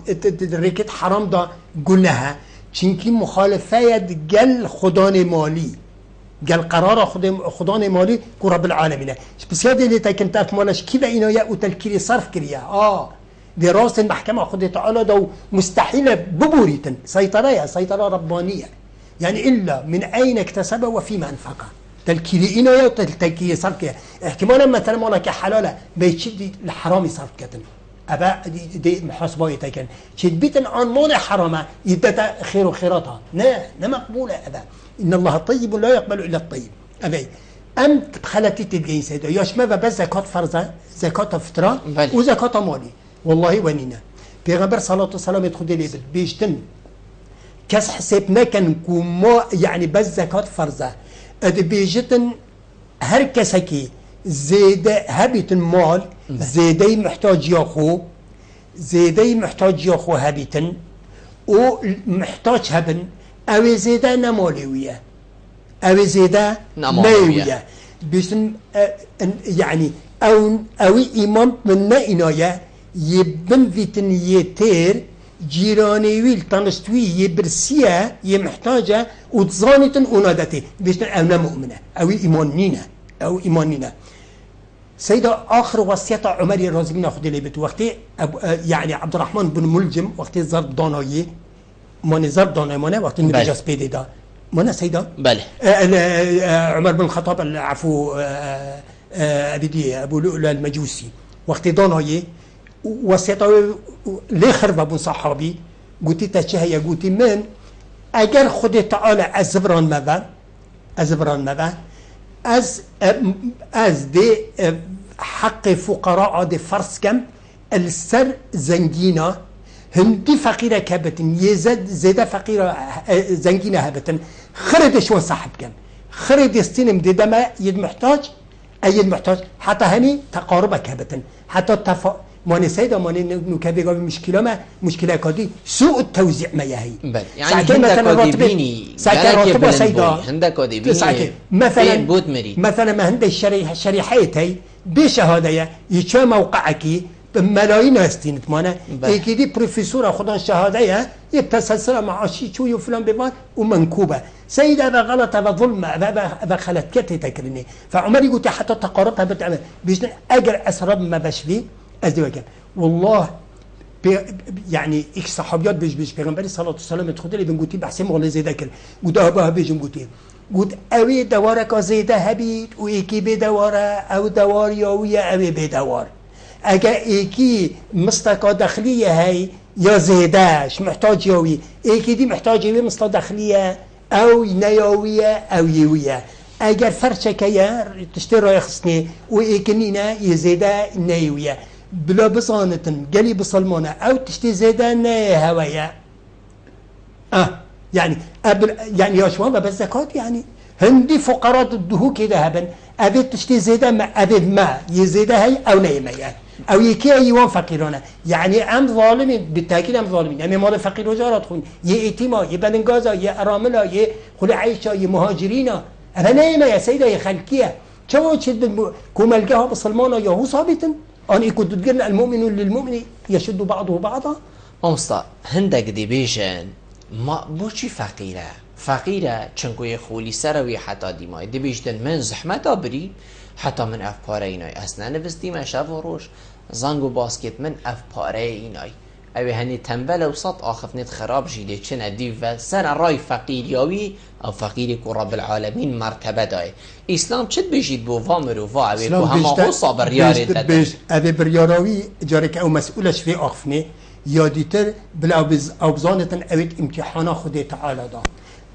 Speaker 2: ريكت حرام دا قلناها چنكي مخالفه قل خدان مالي قل قرار خدان مالي كو رب العالمين بسياد اللي تكنت اف مالش كيف اينايا وتلكيري صرف كريا دي راس المحكمة خد تعالى دو مستحيل ببوريتن سيطرة ربانية يعني إلا من أين اكتسب وفيما أنفقه تلكيري إنايا وتلكيري صرف كريا احتمالا مثلا مالك حلالة بيتشد الحرامي صرف كتن أبا دي محاسبة يتكن شد بيتن عن مال حرامة يدتا خير وخيراتها لا مقبولة أبا إن الله طيب لا يقبل إلا الطيب أبي أم خلتي تبقين سيدة ياش ما بس زكاة فرزة زكاة فطرة وزكاة مالي والله ونينا پیغمبر صلى الله عليه وسلم يدخل لي بيشتن كاس حسابنا كان كوما يعني بس زكاة فرزة اد بيجتن هر كسكي زيادة هبيت المال زيادة محتاج ياخو هبيتن ومحتاج هبن او زيادة نمالوية او زيادة مالوية بيشتن يعني او ايمان من عناية يبن فيتن يتير جيراني ويل تنستوي يبرسيه يمحتاجه وتزانتن ونادته بيشتن او مؤمنه او ايمانينا سيدة آخر وصية عمر رضي الله عنه بت وقتي يعني عبد الرحمن بن ملجم وقتي ضرب دانايي ماني ضرب دانايي ماني وقتي نبجاس بيدي دا مانا سيدة
Speaker 1: بله
Speaker 2: عمر بن الخطاب العفو ابو لؤلؤ المجوسي وقتي دانايي وصيته ليه خرب بن صحابي قلت تشهي قلت من اگر خود تعالى ازبران مبا از دي حق فقراء دي فرس كم السر زنجينة هندي فقيرة كابتن يزد زيادة فقيرة زنجينة هابتن خرد شو صاحب كم خرد يستلم دي دما يد محتاج حتى هني تقاربة كابتن حتى ماني سيدا ماني نكابي قبل مشكلة كادي سوء التوزيع ما يهي
Speaker 1: يعني هندك كاديبيني
Speaker 2: راتبة سيدا
Speaker 1: هندك كاديبيني
Speaker 2: مثلا ما هند الشريحات بشهادة يشوى موقعك ملايين هستين تمانا اكيدي بروفيسورة خدان شهادة يتسلسل مع شوي وفلان ببان ومنكوبة سيدة هذا غلط هذا ظلم هذا خلت كتي تكرني فعمر يقول حتى تقاربها بتعمل بيجن اجر اسراب ما بشفي ازدواجا والله يعني اكس صحابيات بيش پیغمبر صلى الله عليه وسلم تخدل ابن قوتي بحسن مغلي زيدا كل قد ابا بيجن قوتي قد اوي دوارك زيدا هبيت و ايكي بدواره او دوار ياوية اوي بدوار اگه ايكي مستقى داخلية هاي يا زيداش محتاج ياوي ايكي دي محتاج ياوي مستقى داخلية او نياوية او يوية اگر فرشك يا تشتري يخصني و ايكنينا يزيدا نيوية بلا بصانة قلي بصلمونة او تشتي زيدا هوايا يعني يعني يا شوان بس زكاة يعني هندي فقراء الدهو كده هبن ابي تشتي زيدا ما ابي ما يزيدا هي او نيميا او يكي ايوان فقيرانه يعني ام ظالمين بالتاكيد ام ظالمين يعني مال فقير وجارات خون يه ايتيما يه بلنغازا يه اراملا يه خل عيشا يه مهاجرينا انا نيمه يا سيده يا خلقيه چو چد کوملگه ها بسلمانا یا هو ثابتن أنا كنت تقول المؤمن للمؤمن يشد بعضه بعضا.
Speaker 1: مامستا هندك دي بيجن ما بوشي فقيرة چنكو يخولي سروي حتى ديماي دي بيجدن من زحمة بري حتى من اف پاره اینای اصلا نوستی من شب و روش زنگ و باسکت من اف پاره اینای اوه هنی تنبل و صد آخفنت خراب جیده چه ندی و سر رای فقیریاوی او فقیری که رب العالمین مرتبه دای اسلام چد بجید بو وامر و وا اوه که همه حصا بریاره دادن
Speaker 2: اوه بریاراوی جاره که او مسئولش في آخفنه یادیتر بلا اوبزانتن اوید امتحانا خود تعالی دا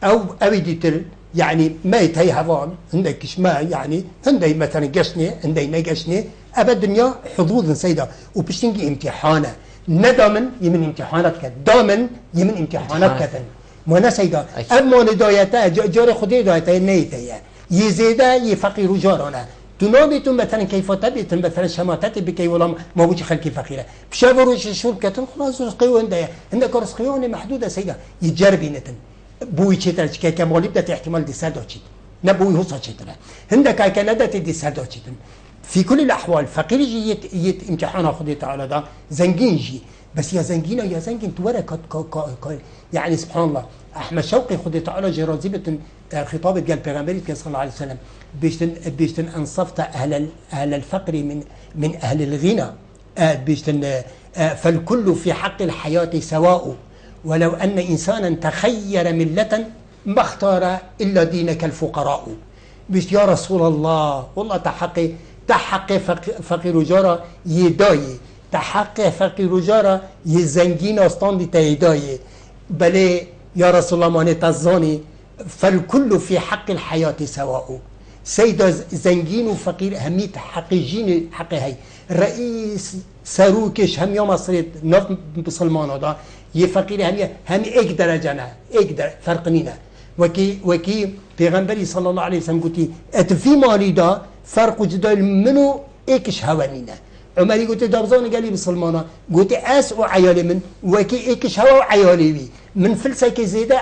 Speaker 2: او دیتر يعني ما يتهي هوان عندكش ما يعني عندي مثلا قشني عندي ما قشني أبد الدنيا حظوظ سيدة وبشتنجي امتحانه ندامن يمن امتحانات كذا دامن يمن امتحانات كذا ما نسيدا أما ندايته جار خدي دايته نيته يزيده يفقير جارنا تنابيتم مثلا كيف تبيتم مثلا شماتات بكي ولا ما بوجي خلقي فقيره بشافروش شو كتن خلاص رزقي عندك رزقيون محدوده سيده يجربينتن بوی چیتر که کمالی بدت احتمال دي سر داشتید نه بوی حصا چیتره هندك که ندت دي سر داشتید في كل الاحوال فقير جي امتحان خدي تعالى ده زنجين جي بس يا زنجين يا زنجين تورا يعني سبحان الله احمد شوقي خدي تعالى جي رازبه خطابه قال پیغمبري صلى الله عليه وسلم بيشتن انصفت اهل الفقر من اهل الغنى بيشتن فالكل في حق الحياه سواء ولو أن إنسانا تخير ملة ما اختار إلا دينك الفقراء بيش يا رسول الله والله تحقق فقير جارة يداي تحقق فقير جارة يزنجين أستان دي تيداي بلي يا رسول الله ما نتظاني فالكل في حق الحياة سواء سيدا زنجين وفقير هميت حقيجين حقي هاي رئيس سروكش هم يوم مصريت نف بسلمان هذا يفقير هم ايك درجة ايك فرق نينا وكي پیغمبري صلى الله عليه وسلم قلتي اتفي مالي دا فرق جدال منو ايكش هوانينا عمري قلت دابزان قال لي بسلمانا قلت اس وعيالي من وكي ايكش هوا وعيالي بي من فلسك زيادة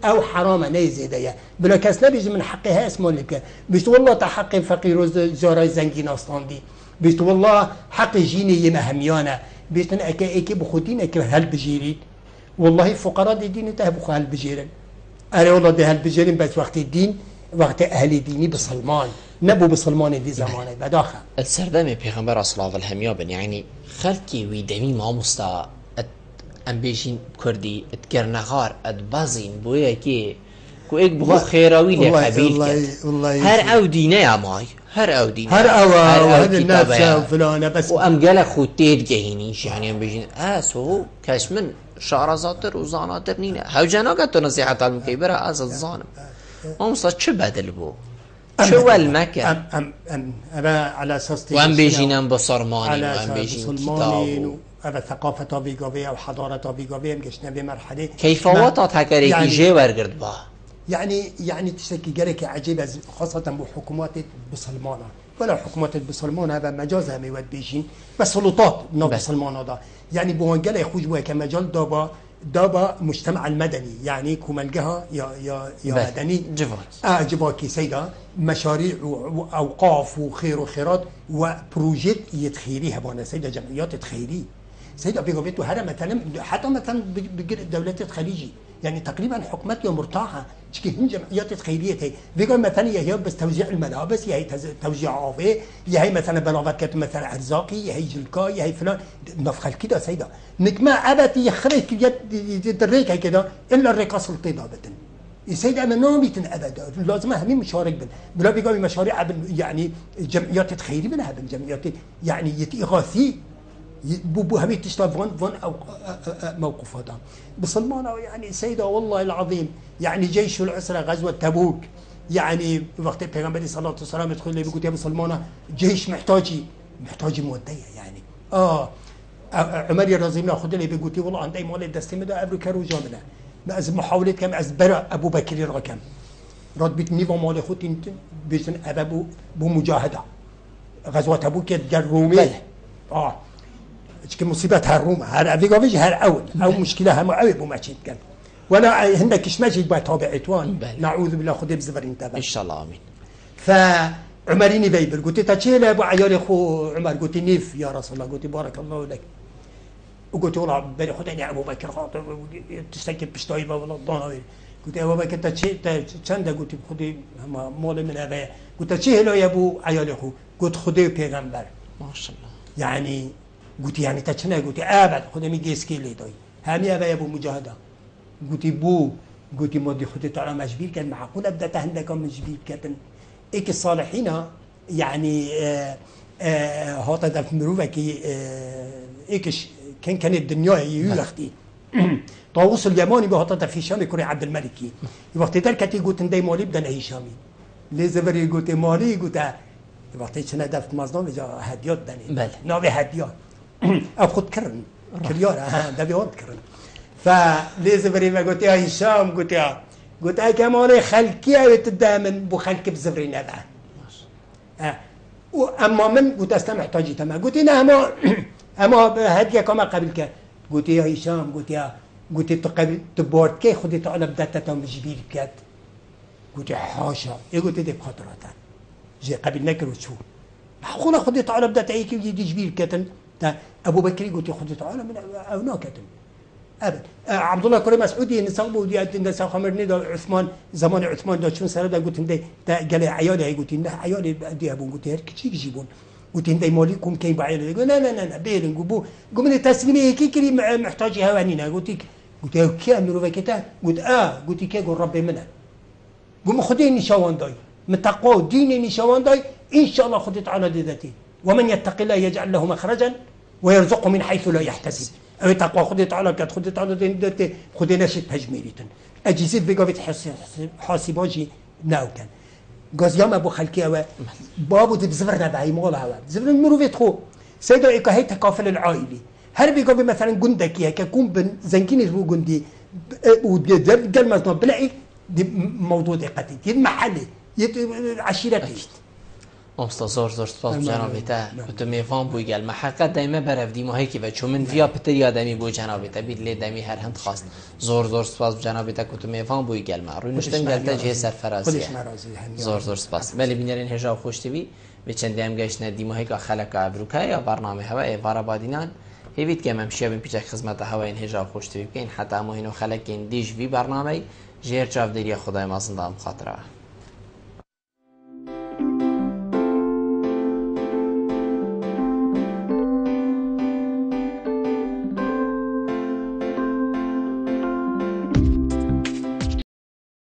Speaker 2: او حرامة ني زيادة يعني بلا كاس نبيج من حقها اسمه اللي بكا بيشت والله تحقق فقير جاراي زنجين اصلا دي بيشت والله حق جيني يمهميانا بيشت اكي بخوتين اكي هل بجيريد والله فقراء دي دين تهبخوا هل بجيرين انا والله دي هل بجيرين بس وقت الدين وقت اهل ديني بسلمان نبو بسلمان دي زمانه بداخل
Speaker 1: السردمي پیغمبر صلى الله عليه وسلم يعني خلقي ويدمي ما مستا ام بيجين كردي اتكرنغار اتبازين بويا كي كو ايك بغو خيراوي لقبيل هر او دينه يا ماي هر او دينه
Speaker 2: هر او هذا الناس وفلانه بس
Speaker 1: وام قال خوتيت جهينيش يعني ام بيجين اسو كاش من شعرزاتر وزاناتر نينه هاو جناقت نصيحه المكيبره از الظالم امصا چه بدل بو شو المكة
Speaker 2: أبا على أساس
Speaker 1: وأم بيجينن بصرماني وأم بيجين كتاب
Speaker 2: أبا ثقافة بيجوبية وحضارة بيجوبية مجشنا بمرحلة
Speaker 1: كيف وطت هكذا يعني جيور قرد با
Speaker 2: يعني تشتكي جرك عجيبة خاصة بحكومات بسلمانة ولا حكومات بسلمانة أبا مجازها ميود بيجين بس سلطات بسلمانة ده يعني بوانجلا يخوج بوا كمجال دابا مجتمع المدني يعني كمالجها يا مدني جواكي سيدا مشاريع واوقاف وخير وخيرات وبروجيت يتخيريها بوانا سيدا جمعيات تخيري سيدا بيقولوا هذا مثلا حتى مثلا الدولات الخليجي يعني تقريبا حكومات مرتاحه تشكي هن جمعيات خيريه هي بيقول مثلا هي بس توزيع الملابس هي توزيع عافيه هي مثلا بلاغات مثلا ارزاقي هي جلكا هي فلان نفخل كده سيدا نكما ابت يخرج يدريك كده الا الرقاص الطيبه السيد أمام بيتن أبدا لازم هم مشارك بلا بيقول مشاريع يعني جمعيات خيرية منها جمعيات يعني إغاثي بو همي تشتغل فون أو موقفاتها بسلمان يعني سيدة والله العظيم يعني جيش العسرة غزوة تبوك يعني وقت البيغمبر صلى الله عليه وسلم يدخل لي بيقول يا بسلمان جيش محتاج مودية يعني عمر رضي الله عنه لي بيقول والله عندي مال دستي مدى أبرك روجا منه ما از محاولة كم از برا أبو بكر الركم رد بيت نيفا مال خود انت بيسن أبو بمجاهدة غزوة تبوك الرومي إيش كمصيبة هالروم هر أفيقافيج هر أو مشكلة هم أوي بمشيت كان ولا هندك إيش ماشي بتابعتوان نعوذ بالله خد بزبرين تبع
Speaker 1: إن شاء الله آمين
Speaker 2: عمريني بيبر قلت تشيل ابو عيالي خو عمر قلت نيف يا رسول الله قلت بارك الله لك وقلت والله بالي خدني ابو بكر خاطر تستكب بشتايبه ولا الضانوي قلت ابو بكر چند قلت خدي مال من ابي قلت تشيل يا ابو عيالي خو قلت خدي پیغمبر
Speaker 1: ما شاء الله
Speaker 2: يعني قلت يعني تشنه قلت ابد خدي مي گسكي لي داي همي ابو مجاهده قلت بو قلت مودي خدي تعالى مجبير كان معقول ابدا تهندك مجبير كان ايك الصالحين يعني هاتا دف مروفكي ايكش كان الدنيا يلختي طاووس اليماني بهاتا دف هشام كوري عبد الملكي وقت تركتي قلت ندي مالي بدن هشامي ليزبري قلت مالي قلت وقت شنا دفت مازدان بجا هديات دني
Speaker 1: بله
Speaker 2: نابي هديات افخد كرن كريار دبي هاد كرن فليزبري ما قلت يا هشام قلت يا كمان خلقي يتدامن بو خلق بزفرين هذا اما من قلت استمع محتاجي تمام قلت انا اما هديه كما قبل قلت يا هشام قلت تقبل تبورد كي خديت على بدتها مجبير كات قلت حاشا قلت دي بخاطراتها جي قبل نكر وشو معقوله خديت على بدتها هيك يجي جبير كاتن ابو بكر قلت خديت على من او كاتن ابد عبد الله كريم مسعودي نصابو دي نسا خمرني دا عثمان زمان عثمان دا چون سره دا قلت ندي دا قال عيالي هي قلت نه عيالي دي ابو قلت هر كيجي يجيبون قلت ندي مالكم كاين بعيالي قال لا بيرن قبو قمنا تسلمي هيك كريم محتاج هوانينا قلت كي امرو فكتا قلت كي قول ربي منها قوم خدي نشاوان داي متقوا ديني نشاوان داي ان شاء الله خديت على ذاتي ومن يتق الله يجعل له مخرجا ويرزقه من حيث لا يحتسب او تقوا خديت على كات خديت على دين خدي نشت تجميريتن اجهزه بقى حاسباجي ناو كان غازيام ابو خلكي بابو تبزفرنا باي مولها زفر المروفيت خو سيدو ايكو هي تكافل العائلي هل بيقول مثلا جندك يا ككون بن زنكيني هو جندي ودي قال مثلا بلاقي دي موضوع دقتي دي محلي عشيرتي
Speaker 1: امستا زور سپاس جنابیتا تو میفهم بوی گل محقق دائما برفدی ماهی که و چون من ویا پتر یادمی بو جنابیتا بید لی دمی هر هند خواست زور سپاس جنابیتا که تو میفهم بوی گل ما روی نشتم گلتا جه سرفرازیه زور سپاس ولی بینرین هجا خوش تیوی به چندی هم گشت ندی ماهی که خلق ابروکا یا برنامه هوا ایوارا بادینان هیوید که ممشیا بین پیچک خدمت هوا این هجا خوش تیوی بکن حتی ما اینو خلق این دیش وی برنامه جهر چاف دیری خدای ما زنده خاطره